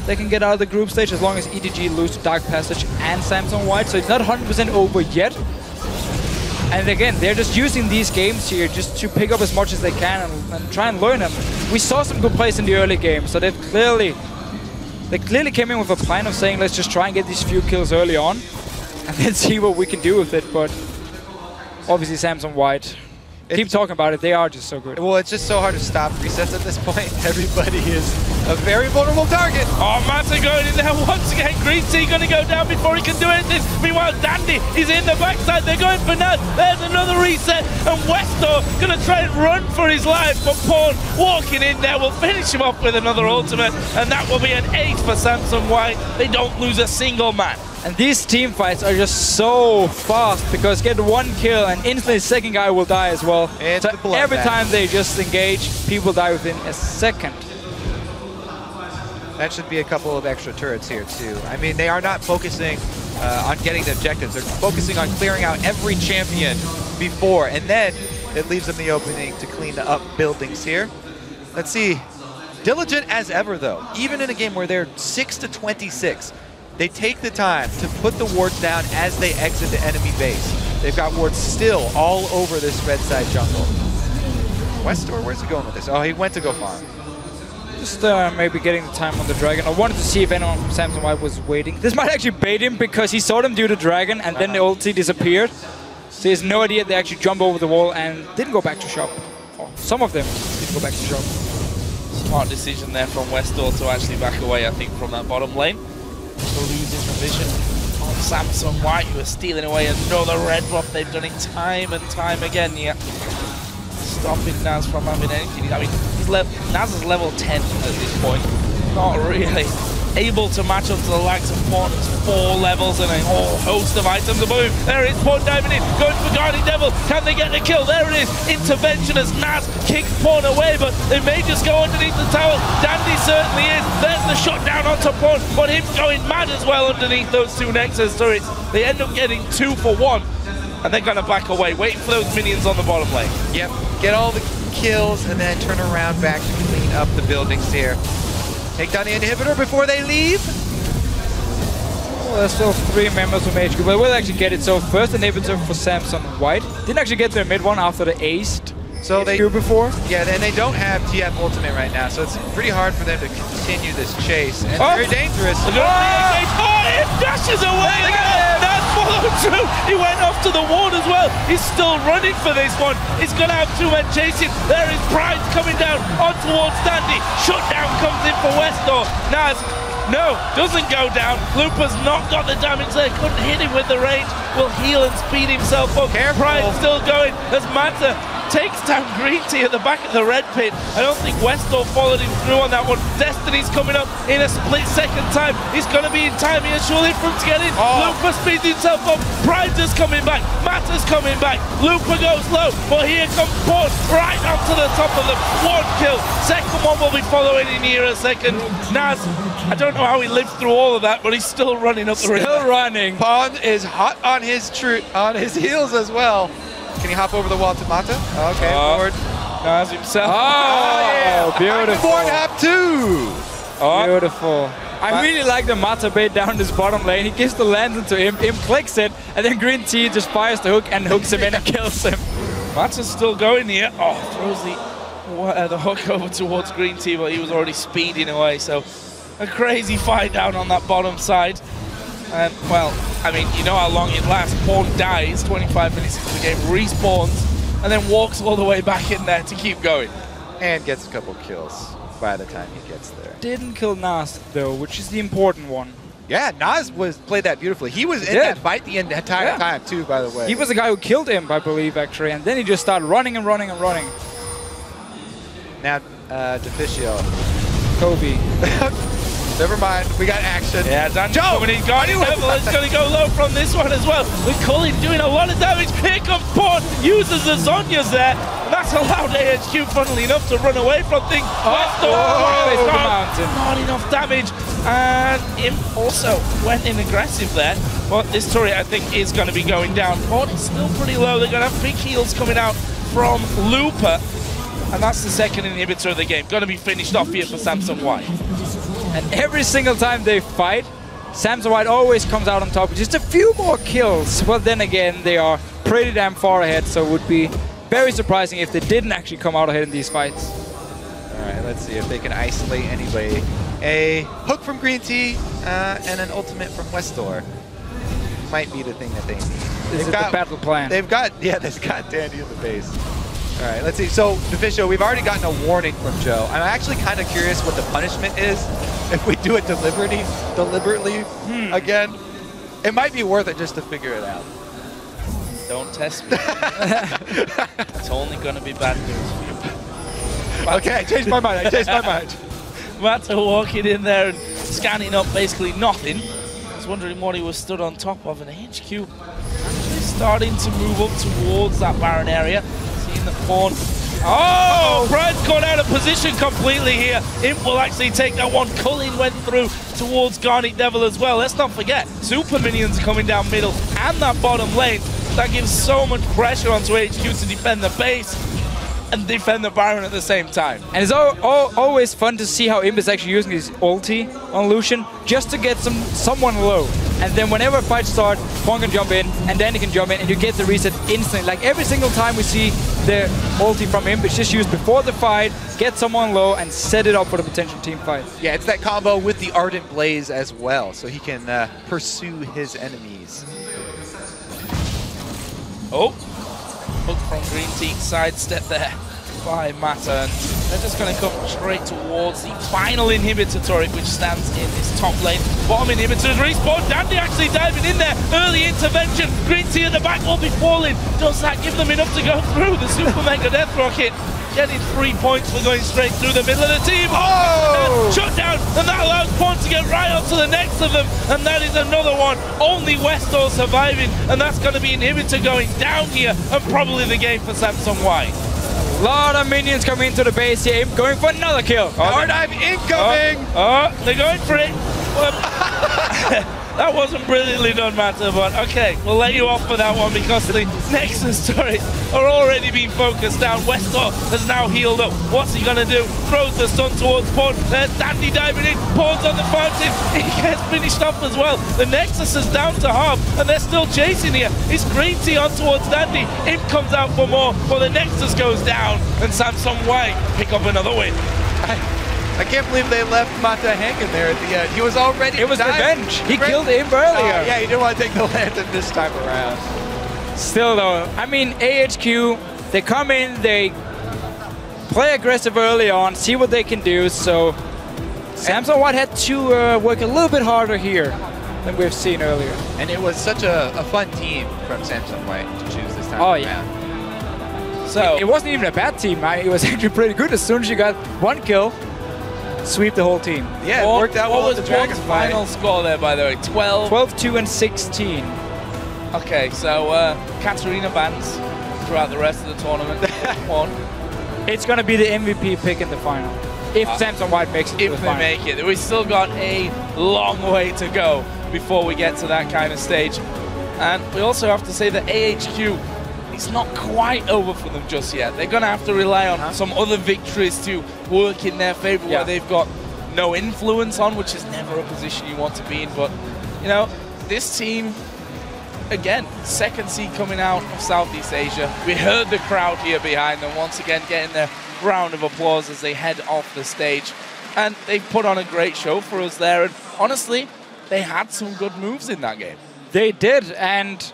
they can get out of the group stage as long as EDG lose to Dark Passage and Samsung White. So it's not 100% over yet. And again, they're just using these games here just to pick up as much as they can and try and learn them. We saw some good plays in the early game, so they clearly came in with a plan of saying, let's just try and get these few kills early on and then see what we can do with it. But obviously Samsung White, keep talking about it, they are just so good. Well, it's just so hard to stop resets at this point. Everybody is a very vulnerable target. Oh, Mata going in there once again. Green Tea going to go down before he can do anything. Meanwhile, Dandy is in the backside. They're going for Naz. There's another reset. And Westor going to try and run for his life. But Pawn walking in there will finish him off with another ultimate. And that will be an 8 for Samsung White. They don't lose a single man. And these team fights are just so fast because get one kill and instantly the second guy will die as well. So every time they just engage, people die within a second. That should be a couple of extra turrets here too. I mean, they are not focusing on getting the objectives. They're focusing on clearing out every champion before, and then it leaves them the opening to clean up buildings here. Let's see. Diligent as ever though, even in a game where they're 6-26. They take the time to put the wards down as they exit the enemy base. They've got wards still all over this red side jungle. Westor, where's he going with this? Oh, he went to go farm. Just maybe getting the time on the dragon. I wanted to see if anyone from Samsung White was waiting. This might actually bait him because he saw them do the dragon and then the ulti disappeared. So he has no idea they actually jumped over the wall and didn't go back to shop. Or some of them didn't go back to shop. Smart decision there from Westor to actually back away, I think, from that bottom lane. Losing the vision on Samsung White, who are stealing away another red buff. They've done it time and time again. Yeah, stopping Naz from having anything. I mean, Naz is level 10 at this point. Not really able to match up to the likes of Pawn's 4 levels and a whole host of items above him. There it is, Pawn diving in, going for Guardian Devil. Can they get the kill? There it is. Intervention as Naz kicks Pawn away, but they may just go underneath the tower. Dandy certainly is. There's the shot down onto Pawn, but him going mad as well underneath those 2 Nexus turrets. They end up getting 2 for 1, and they're going to back away, waiting for those minions on the bottom lane. Yep, get all the kills and then turn around back to clean up the buildings here. Take down the inhibitor before they leave. Well, there's still 3 members from AHQ, but we'll actually get it. So first inhibitor for Samsung White. Didn't actually get their mid one after the aced. So they do before. Yeah, and they don't have TF ultimate right now, so it's pretty hard for them to continue this chase. And very dangerous. Oh, it dashes away. That's followed through. He went off to the ward as well. He's still running for this one. He's going to have 2 men chasing. There is Pride coming down on towards Dandy. Shutdown comes in for Westor. Naz, no, doesn't go down. Looper's not got the damage there. Couldn't hit him with the range. Will heal and speed himself up. Pride still going as Manta takes down Green Tea at the back of the red pit. I don't think Westor followed him through on that one. Destiny's coming up in a split second time. He's going to be in time here, surely, for him to get in. Looper speeds himself up. Pride's just coming back. Mata's coming back. Looper goes low, but here comes Pawn right onto the top of them. 1 kill. Second one will be following in here a second. Naz, I don't know how he lived through all of that, but he's still running up the ring. Still running. Pawn is hot on his heels as well. Can he hop over the wall to Mata? Okay, forward. Naz himself. Oh, yeah. Beautiful. Forward hop 2. Oh. Beautiful. I really like the Mata bait down this bottom lane. He gives the lantern to him. Him clicks it, and then Green Tea just fires the hook and hooks him in and kills him. Mata's still going here. Oh, throws the hook over towards Green Tea, but he was already speeding away. So a crazy fight down on that bottom side. And, well, I mean, you know how long it lasts. Pawn dies 25 minutes into the game, respawns, and then walks all the way back in there to keep going. and gets a couple kills by the time he gets there. Didn't kill Nas though, which is the important one. Yeah, Nas played that beautifully. He was in that fight the entire time too, by the way. He was the guy who killed him, I believe, actually, and then he just started running and running and running. Now, Deficio. Kobe. Never mind, we got action. Yeah, Dandy coming in. Guardian Devil is going to go low from this one as well. With Cullen doing a lot of damage. Here comes Pawn, uses the Zonias there. And that's allowed AHQ, funnily enough, to run away from things. Not enough damage. And Imp also went in aggressive there. But this turret, I think, is going to be going down. Pawn is still pretty low. They're going to have big heals coming out from Looper. And that's the second inhibitor of the game. Going to be finished off here for Samsung White. And every single time they fight, Samsung White always comes out on top with just a few more kills. Well, then again, they are pretty damn far ahead, so it would be very surprising if they didn't actually come out ahead in these fights. All right, let's see if they can isolate anybody. A hook from Green Tea and an ultimate from Westor might be the thing that they need. This is the battle plan. They've got Dandy in the base. All right, let's see. So, Deficio, we've already gotten a warning from Joe. I'm actually kind of curious what the punishment is if we do it deliberately again. It might be worth it just to figure it out. Don't test me. It's only going to be bad news for you. Okay, I changed my mind. Mata walking in there and scanning up basically nothing. I was wondering what he was stood on top of. And AHQ actually starting to move up towards that Baron area. The Pawn. Oh, Brad's gone out of position completely here. Imp will actually take that one. Cullen went through towards Garnet Devil as well. Let's not forget, super minions coming down middle and that bottom lane. That gives so much pressure onto AHQ to defend the base and defend the Baron at the same time. And it's always fun to see how Imp is actually using his ulti on Lucian just to get someone low. And then whenever fights start, Pawn can jump in, and then he can jump in, and you get the reset instantly. Like every single time we see the ulti from Imp, it's just used before the fight, get someone low, and set it up for the potential team fight. Yeah, it's that combo with the Ardent Blaze as well, so he can pursue his enemies. Oh, hook from Green Tea, sidestep there by Mata. And they're just going to come straight towards the final inhibitor turret, which stands in this top lane. Bottom inhibitors respawn. Dandy actually diving in there. Early intervention. Green Tea at the back will be falling. Does that give them enough to go through? The Super Mega Death Rocket getting 3 points for going straight through the middle of the team. Oh! Shut down, and that allows Pawn to get right onto the next of them, and that is another one. Only Westor surviving, and that's going to be inhibitor going down here, and probably the game for Samsung White. A lot of minions coming into the base here. Imp going for another kill. Power dive incoming! They're going for it. That wasn't brilliantly done, Mata, but okay, we'll let you off for that one because the Nexus turrets are already being focused down. Westor has now healed up. What's he going to do? Throws the stun towards Pawn. There's Dandy diving in. Pawn's on the fountain. He gets finished off as well. The Nexus is down to half, and they're still chasing here. It's Green Tea on towards Dandy. Imp comes out for more, but the Nexus goes down, and Samsung White pick up another win. I can't believe they left Mata hanging there at the end. He was already It was revenge. He killed Imp earlier. Yeah, he didn't want to take the lantern this time around. Still though, I mean, AHQ, they come in, they play aggressive early on, see what they can do, so Samsung White had to work a little bit harder here than we've seen earlier. And it was such a fun team from Samsung White to choose this time around. Yeah. So it wasn't even a bad team. It was actually pretty good. As soon as you got one kill, sweep the whole team. Yeah, it worked out well with the Dragon's final score there, by the way? 12? 12-2 and 16. Okay, so Katarina bans throughout the rest of the tournament. One. It's going to be the MVP pick in the final. If Samsung White makes it to the final. If they make it. We've still got a long way to go before we get to that kind of stage. And we also have to say that AHQ, it's not quite over for them just yet. They're going to have to rely on some other victories to work in their favor where they've got no influence on, which is never a position you want to be in. But, you know, this team, again, second seed coming out of Southeast Asia. We heard the crowd here behind them once again getting their round of applause as they head off the stage. And they put on a great show for us there. And honestly, they had some good moves in that game. They did, and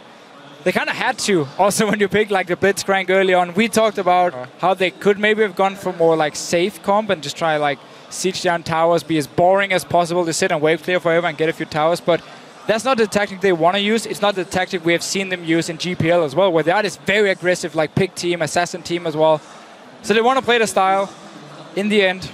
they kind of had to. Also, when you pick like the Blitzcrank early on, we talked about how they could maybe have gone for more like safe comp and just try like siege down towers, be as boring as possible to sit and wave clear forever and get a few towers. But that's not the tactic they want to use. It's not the tactic we have seen them use in GPL as well, where they are this very aggressive like pick team, assassin team as well. So they want to play the style. In the end,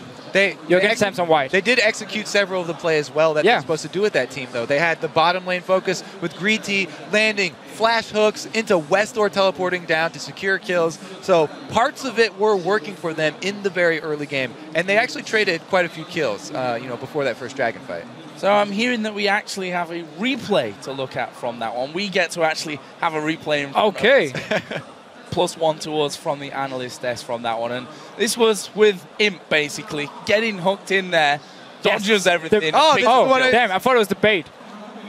you're against Samsung White. They did execute several of the plays well that they're supposed to do with that team, though. They had the bottom lane focus with Greedy landing flash hooks into Westor teleporting down to secure kills. So parts of it were working for them in the very early game, and they actually traded quite a few kills, before that first Dragon fight. So I'm hearing that we actually have a replay to look at from that one. We get to actually have a replay in front of us. +1 to us from the analyst desk from that one. And this was with Imp, basically, getting hooked in there, dodges everything. Damn, I thought it was the bait.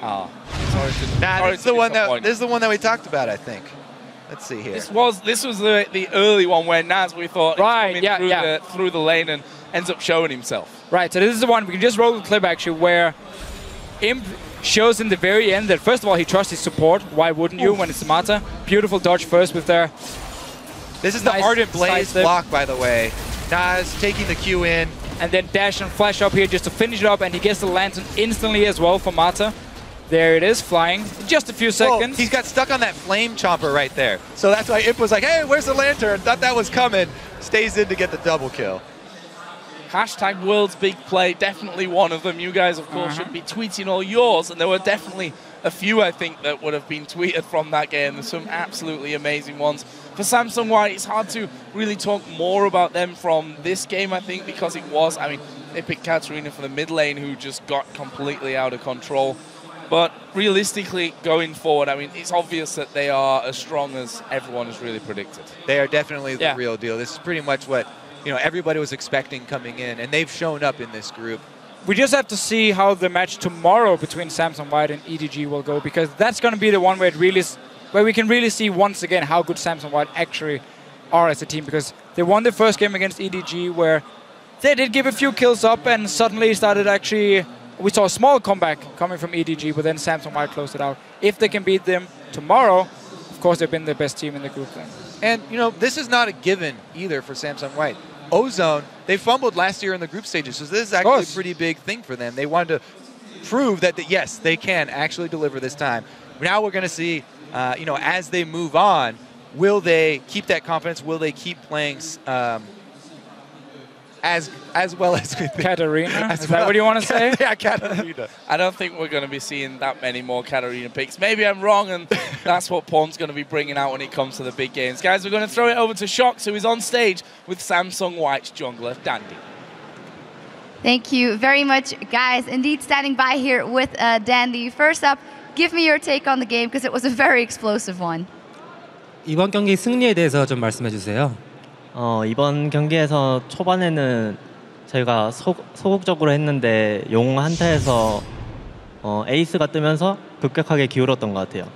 Oh, this is the one that we talked about, I think. Let's see here. This was the early one where Naz, we thought, through the lane and ends up showing himself. Right, so this is the one, we can just roll the clip actually, where Imp shows in the very end that first of all he trusts his support. Why wouldn't you when it's Mata? Beautiful dodge first with their... This is the Ardent Blaze block, by the way. Naz taking the Q in. And then dash and flash up here just to finish it up, and he gets the lantern instantly as well for Mata. There it is, flying in just a few seconds. He's got stuck on that flame chomper right there. So that's why Imp was like, hey, where's the lantern? Thought that was coming. Stays in to get the double kill. Hashtag World's Big Play, definitely one of them. You guys, of course, should be tweeting all yours. And there were definitely a few, I think, that would have been tweeted from that game. There's some absolutely amazing ones. For Samsung White, it's hard to really talk more about them from this game, I think, because it was, they picked Katarina for the mid lane, who just got completely out of control. But realistically, going forward, it's obvious that they are as strong as everyone has really predicted. They are definitely the real deal. This is pretty much what everybody was expecting coming in, and they've shown up in this group. We just have to see how the match tomorrow between Samsung White and EDG will go, because that's going to be the one where we can really see once again how good Samsung White actually are as a team, because they won the first game against EDG where they did give a few kills up and suddenly started actually... We saw a small comeback coming from EDG, but then Samsung White closed it out. If they can beat them tomorrow, of course they've been the best team in the group then. And, this is not a given either for Samsung White. Ozone, they fumbled last year in the group stages, so this is actually a pretty big thing for them. They wanted to prove that, yes, they can actually deliver this time. Now we're going to see, as they move on, will they keep that confidence? Will they keep playing as well as Katarina? Is that what you want to say? Yeah, Katarina. I don't think we're going to be seeing that many more Katarina picks. Maybe I'm wrong, and that's what Pawn's going to be bringing out when it comes to the big games. Guys, we're going to throw it over to Shox, who is on stage with Samsung White's jungler, Dandy. Thank you very much, guys. Indeed, standing by here with Dandy. First up, give me your take on the game, because it was a very explosive one. 이번 경기 승리에 대해서 좀 말씀해 주세요. 이번 경기에서 초반에는 저희가 소극적으로 했는데 용 한타에서 에이스가 뜨면서 급격하게 기울었던 것 같아요.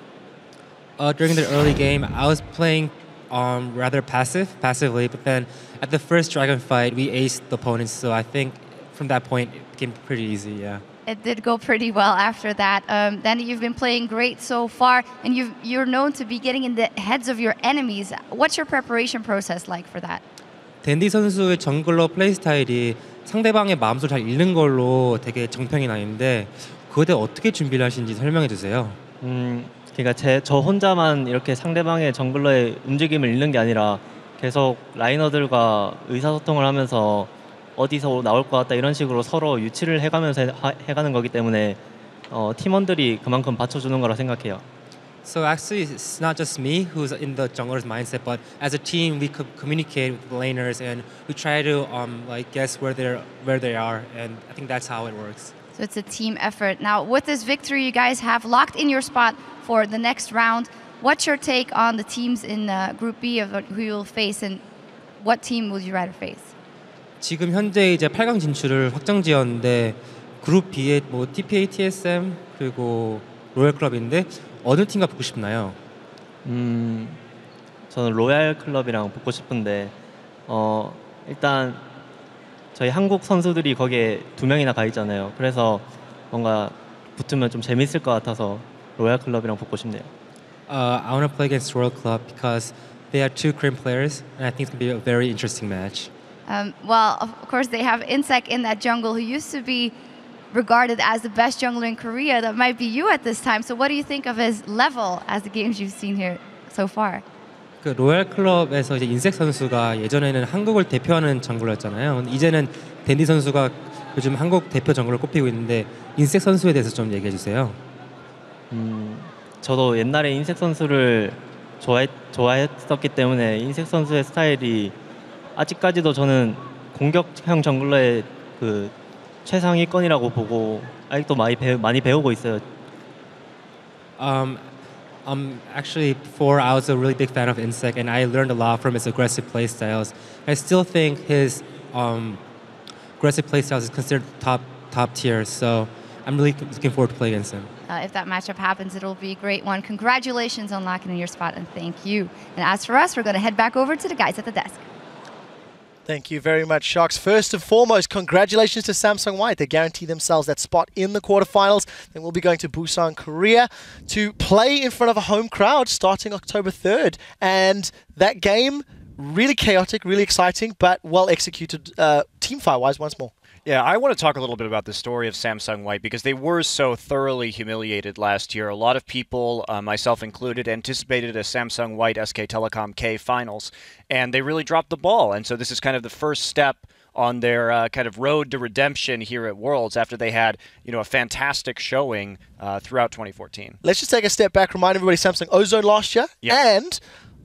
During the early game, I was playing rather passively, but then at the first Dragon fight, we aced the opponents, so I think from that point, it became pretty easy, yeah. It did go pretty well after that. Dandy, you've been playing great so far, and you're known to be getting in the heads of your enemies. What's your preparation process like for that? 댄디 선수의 정글러 플레이 스타일이 상대방의 마음속을 잘 읽는 걸로 되게 정평이 나 있는데 그거에 대해 어떻게 준비를 하시는지 설명해 주세요. 그러니까 저 혼자만 이렇게 상대방의 정글러의 움직임을 읽는 게 아니라 계속 라이너들과 의사소통을 하면서 어디서 나올 것 같다 이런 식으로 서로 유치를 해가면서 해가는 거기 때문에 팀원들이 그만큼 받쳐주는 거라 생각해요. So actually, it's not just me who's in the jungler's mindset, but as a team, we could communicate with the laners and we try to guess where they are, and I think that's how it works. So it's a team effort. Now, with this victory, you guys have locked in your spot for the next round. What's your take on the teams in Group B of who you'll face, and what team would you rather face? 지금 현재 이제 8강 진출을 확정지었는데 그룹 B에 뭐 TPA, TSM 그리고 로얄 클럽인데 어느 팀과 붙고 싶나요? 저는 로얄 클럽이랑 붙고 싶은데 일단 저희 한국 선수들이 거기에 2명이나 가 있잖아요. 그래서 뭔가 붙으면 좀 재밌을 것 같아서 로얄 클럽이랑 붙고 싶네요. I want to play against Royal Club because they have 2 Korean players, and I think it's going to be a very interesting match. Well, of course, they have Insec in that jungle, who used to be regarded as the best jungler in Korea. That might be you at this time. So what do you think of his level as the games you've seen here so far? 그 로얄 클럽에서 이제 인색 선수가 예전에는 한국을 대표하는 정글러였잖아요. 이제는 댄디 선수가 요즘 한국 대표 정글로 꼽히고 있는데 인색 선수에 대해서 좀 얘기해 주세요. 저도 옛날에 인색 선수를 좋아했었기 때문에 인색 선수의 스타일이 아직까지도 저는 공격형 정글러의 그 최상위권이라고 보고 아직도 많이 배우고 있어요. Actually, before I was a really big fan of Insec, and I learned a lot from his aggressive play styles. I still think his aggressive play styles is considered top tier. So I'm really looking forward to playing against him. If that matchup happens, it'll be a great one. Congratulations on locking in your spot, and thank you. And as for us, we're going to head back over to the guys at the desk. Thank you very much, Sharks. First and foremost, congratulations to Samsung White. They guarantee themselves that spot in the quarterfinals. They will be going to Busan, Korea to play in front of a home crowd starting October 3rd. And that game, really chaotic, really exciting, but well executed team fight-wise once more. Yeah, I want to talk a little bit about the story of Samsung White because they were so thoroughly humiliated last year. A lot of people, myself included, anticipated a Samsung White SK Telecom K finals, and they really dropped the ball. And so this is kind of the first step on their kind of road to redemption here at Worlds after they had, a fantastic showing throughout 2014. Let's just take a step back, remind everybody Samsung Ozone last year. Yep. And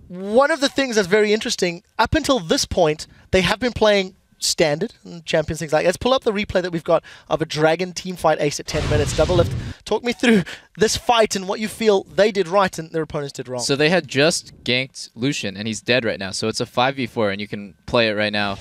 one of the things that's very interesting, up until this point, they have been playing standard and champions, things like that. Let's pull up the replay that we've got of a Dragon team fight ace at 10 minutes. Double lift. Talk me through this fight and what you feel they did right and their opponents did wrong. So they had just ganked Lucian, and he's dead right now. So it's a 5v4, and you can play it right now.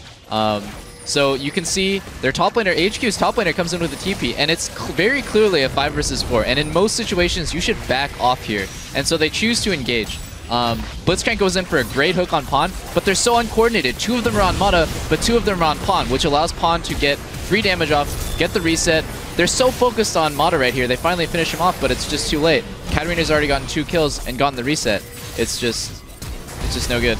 So you can see their top laner, AHQ's top laner, comes in with a TP, and it's very clearly a 5 versus 4. And in most situations, you should back off here. And so they choose to engage. Blitzcrank goes in for a great hook on Pawn, but they're so uncoordinated. 2 of them are on Mata, but 2 of them are on Pawn, which allows Pawn to get free damage off, get the reset. They're so focused on Mata right here, they finally finish him off, but it's just too late. Katarina's already gotten 2 kills and gotten the reset. It's just no good.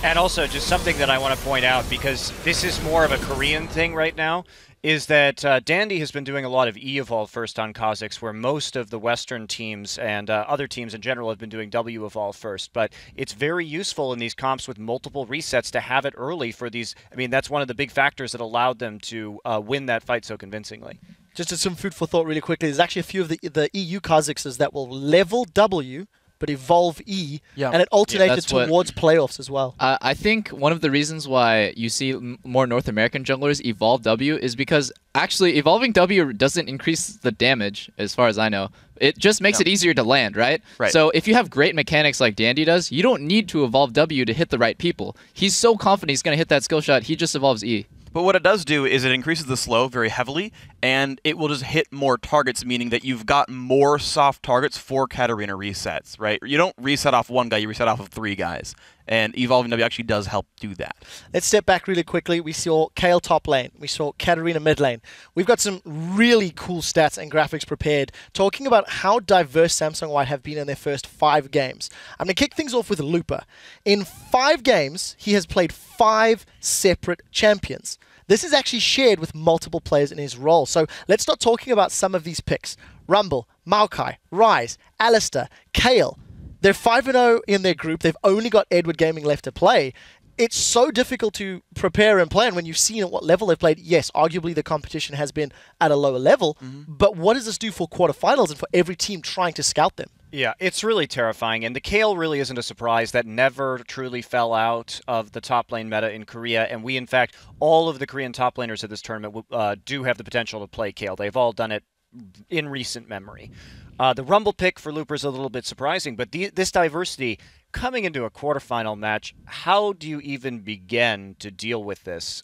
And also, just something that I want to point out, because this is more of a Korean thing right now, is that Dandy has been doing a lot of E-Evolve first on Kha'Zix, where most of the Western teams and other teams in general have been doing W-Evolve first. But it's very useful in these comps with multiple resets to have it early for these. I mean, that's one of the big factors that allowed them to win that fight so convincingly. Just some food for thought really quickly. There's actually a few of the EU Kha'Zixes that will level W, but evolve E, and it alternated towards playoffs as well. I think one of the reasons why you see more North American junglers evolve W is because actually evolving W doesn't increase the damage, as far as I know. It just makes it easier to land, right? So if you have great mechanics like Dandy does, you don't need to evolve W to hit the right people. He's so confident he's going to hit that skill shot, he just evolves E. But what it does do is it increases the slow very heavily, and it will just hit more targets, meaning that you've got more soft targets for Katarina resets, right? You don't reset off 1 guy, you reset off of 3 guys. And evolving W actually does help do that. Let's step back really quickly. We saw Kale top lane. We saw Katarina mid lane. We've got some really cool stats and graphics prepared talking about how diverse Samsung White have been in their first 5 games. I'm going to kick things off with Looper. In 5 games, he has played 5 separate champions. This is actually shared with multiple players in his role. So let's start talking about some of these picks. Rumble, Maokai, Ryze, Alistair, Kale. They're 5-0 in their group. They've only got Edward Gaming left to play. It's so difficult to prepare and plan when you've seen at what level they've played. Yes, arguably the competition has been at a lower level, but what does this do for quarterfinals and for every team trying to scout them? Yeah, it's really terrifying, and the Kale really isn't a surprise. That never truly fell out of the top lane meta in Korea, and we, in fact, all of the Korean top laners at this tournament do have the potential to play Kale. They've all done it in recent memory. The Rumble pick for Looper is a little bit surprising, but this diversity coming into a quarterfinal match, how do you even begin to deal with this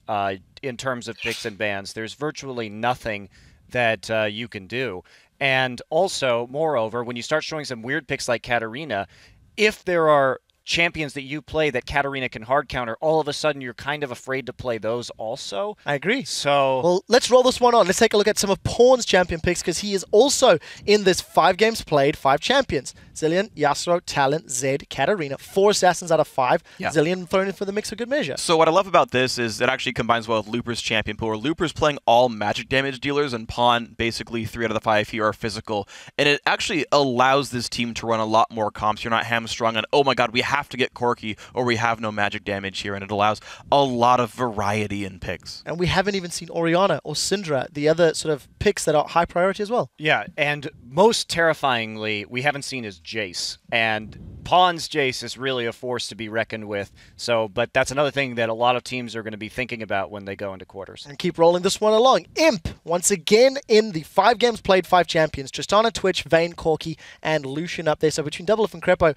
in terms of picks and bans? There's virtually nothing that you can do. And also, moreover, when you start showing some weird picks like Katarina, if there are champions that you play that Katarina can hard counter, all of a sudden you're kind of afraid to play those also. I agree. So, well, let's roll this one on. Let's take a look at some of Pawn's champion picks, because he is also in this 5 games played, 5 champions. Zilean, Yasuo, Talon, Zed, Katarina. 4 assassins out of 5. Yeah. Zilean thrown in for the mix for good measure. So what I love about this is it actually combines well with Looper's champion pool, where Looper's playing all magic damage dealers, and Pawn, basically 3 out of the 5 here are physical. And it actually allows this team to run a lot more comps. You're not hamstrung on, oh my god, we have to get Corki, or we have no magic damage here. And it allows a lot of variety in picks. And we haven't even seen Orianna or Syndra, the other sort of picks that are high priority as well. yeah, and most terrifyingly, we haven't seen his Jace. And Pawn's Jace is really a force to be reckoned with. So, but that's another thing that a lot of teams are going to be thinking about when they go into quarters. And keep rolling this one along. Imp, once again in the 5 games played, 5 champions. Tristana, Twitch, Vayne, Corki, and Lucian up there. So between Doublelift and Crepo,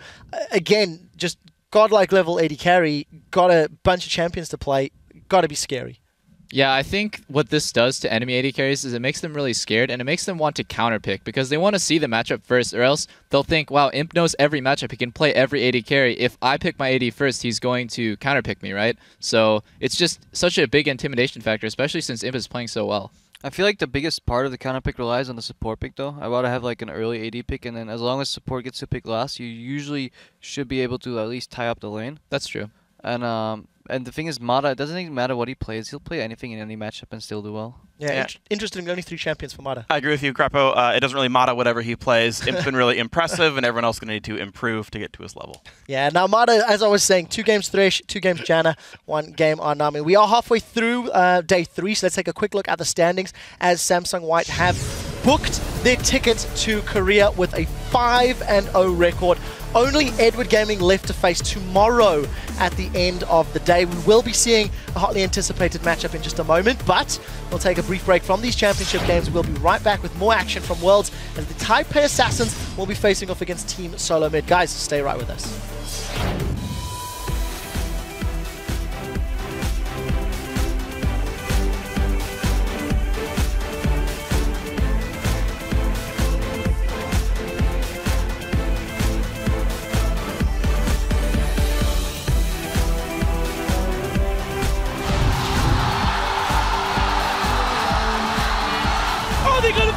again, just godlike level AD carry, got a bunch of champions to play, got to be scary. Yeah, I think what this does to enemy AD carries is it makes them really scared, and it makes them want to counterpick, because they want to see the matchup first, or else they'll think, wow, Imp knows every matchup, he can play every AD carry. If I pick my AD first, he's going to counterpick me, right? So it's just such a big intimidation factor, especially since Imp is playing so well. I feel like the biggest part of the counter pick relies on the support pick, though. I want to have like an early AD pick, and then as long as support gets to pick last, you usually should be able to at least tie up the lane. That's true. And the thing is, Mata, it doesn't even matter what he plays. He'll play anything in any matchup and still do well. Yeah. Interesting. Only 3 champions for Mata. I agree with you, Crepo. It doesn't really matter whatever he plays. Imp's been really impressive, and everyone else is going to need to improve to get to his level. Yeah, now Mata, as I was saying, 2 games Thresh, 2 games Janna, 1 game Nami. We are halfway through day 3, so let's take a quick look at the standings as Samsung White have booked their ticket to Korea with a 5-0 record. Only Edward Gaming left to face tomorrow at the end of the day. We will be seeing a hotly anticipated matchup in just a moment, but we'll take a brief break from these championship games. We'll be right back with more action from Worlds as the Taipei Assassins will be facing off against Team Solo Mid. Guys, stay right with us.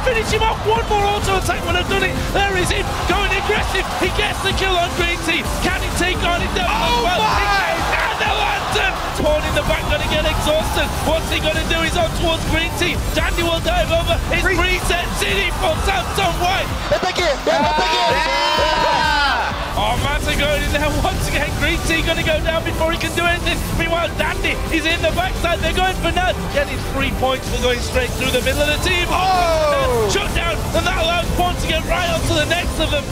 Finish him off, 1 more auto attack when I've done it. There is him, going aggressive. He gets the kill on Green Tea. Can he take on him down? Oh well, my! And the lantern! Torn in the back, gonna get exhausted. What's he gonna do? He's on towards Green Tea. Dandy will dive over. It's reset city for Samsung White. Oh, Mata going in there once again. Green Tea gonna go down before he can do anything. Meanwhile, Dandy is in the backside. They're going for Nad. Getting 3 points for going straight through the middle of the team. Oh! Shut down, and that allows Pawn to get right onto the next of them.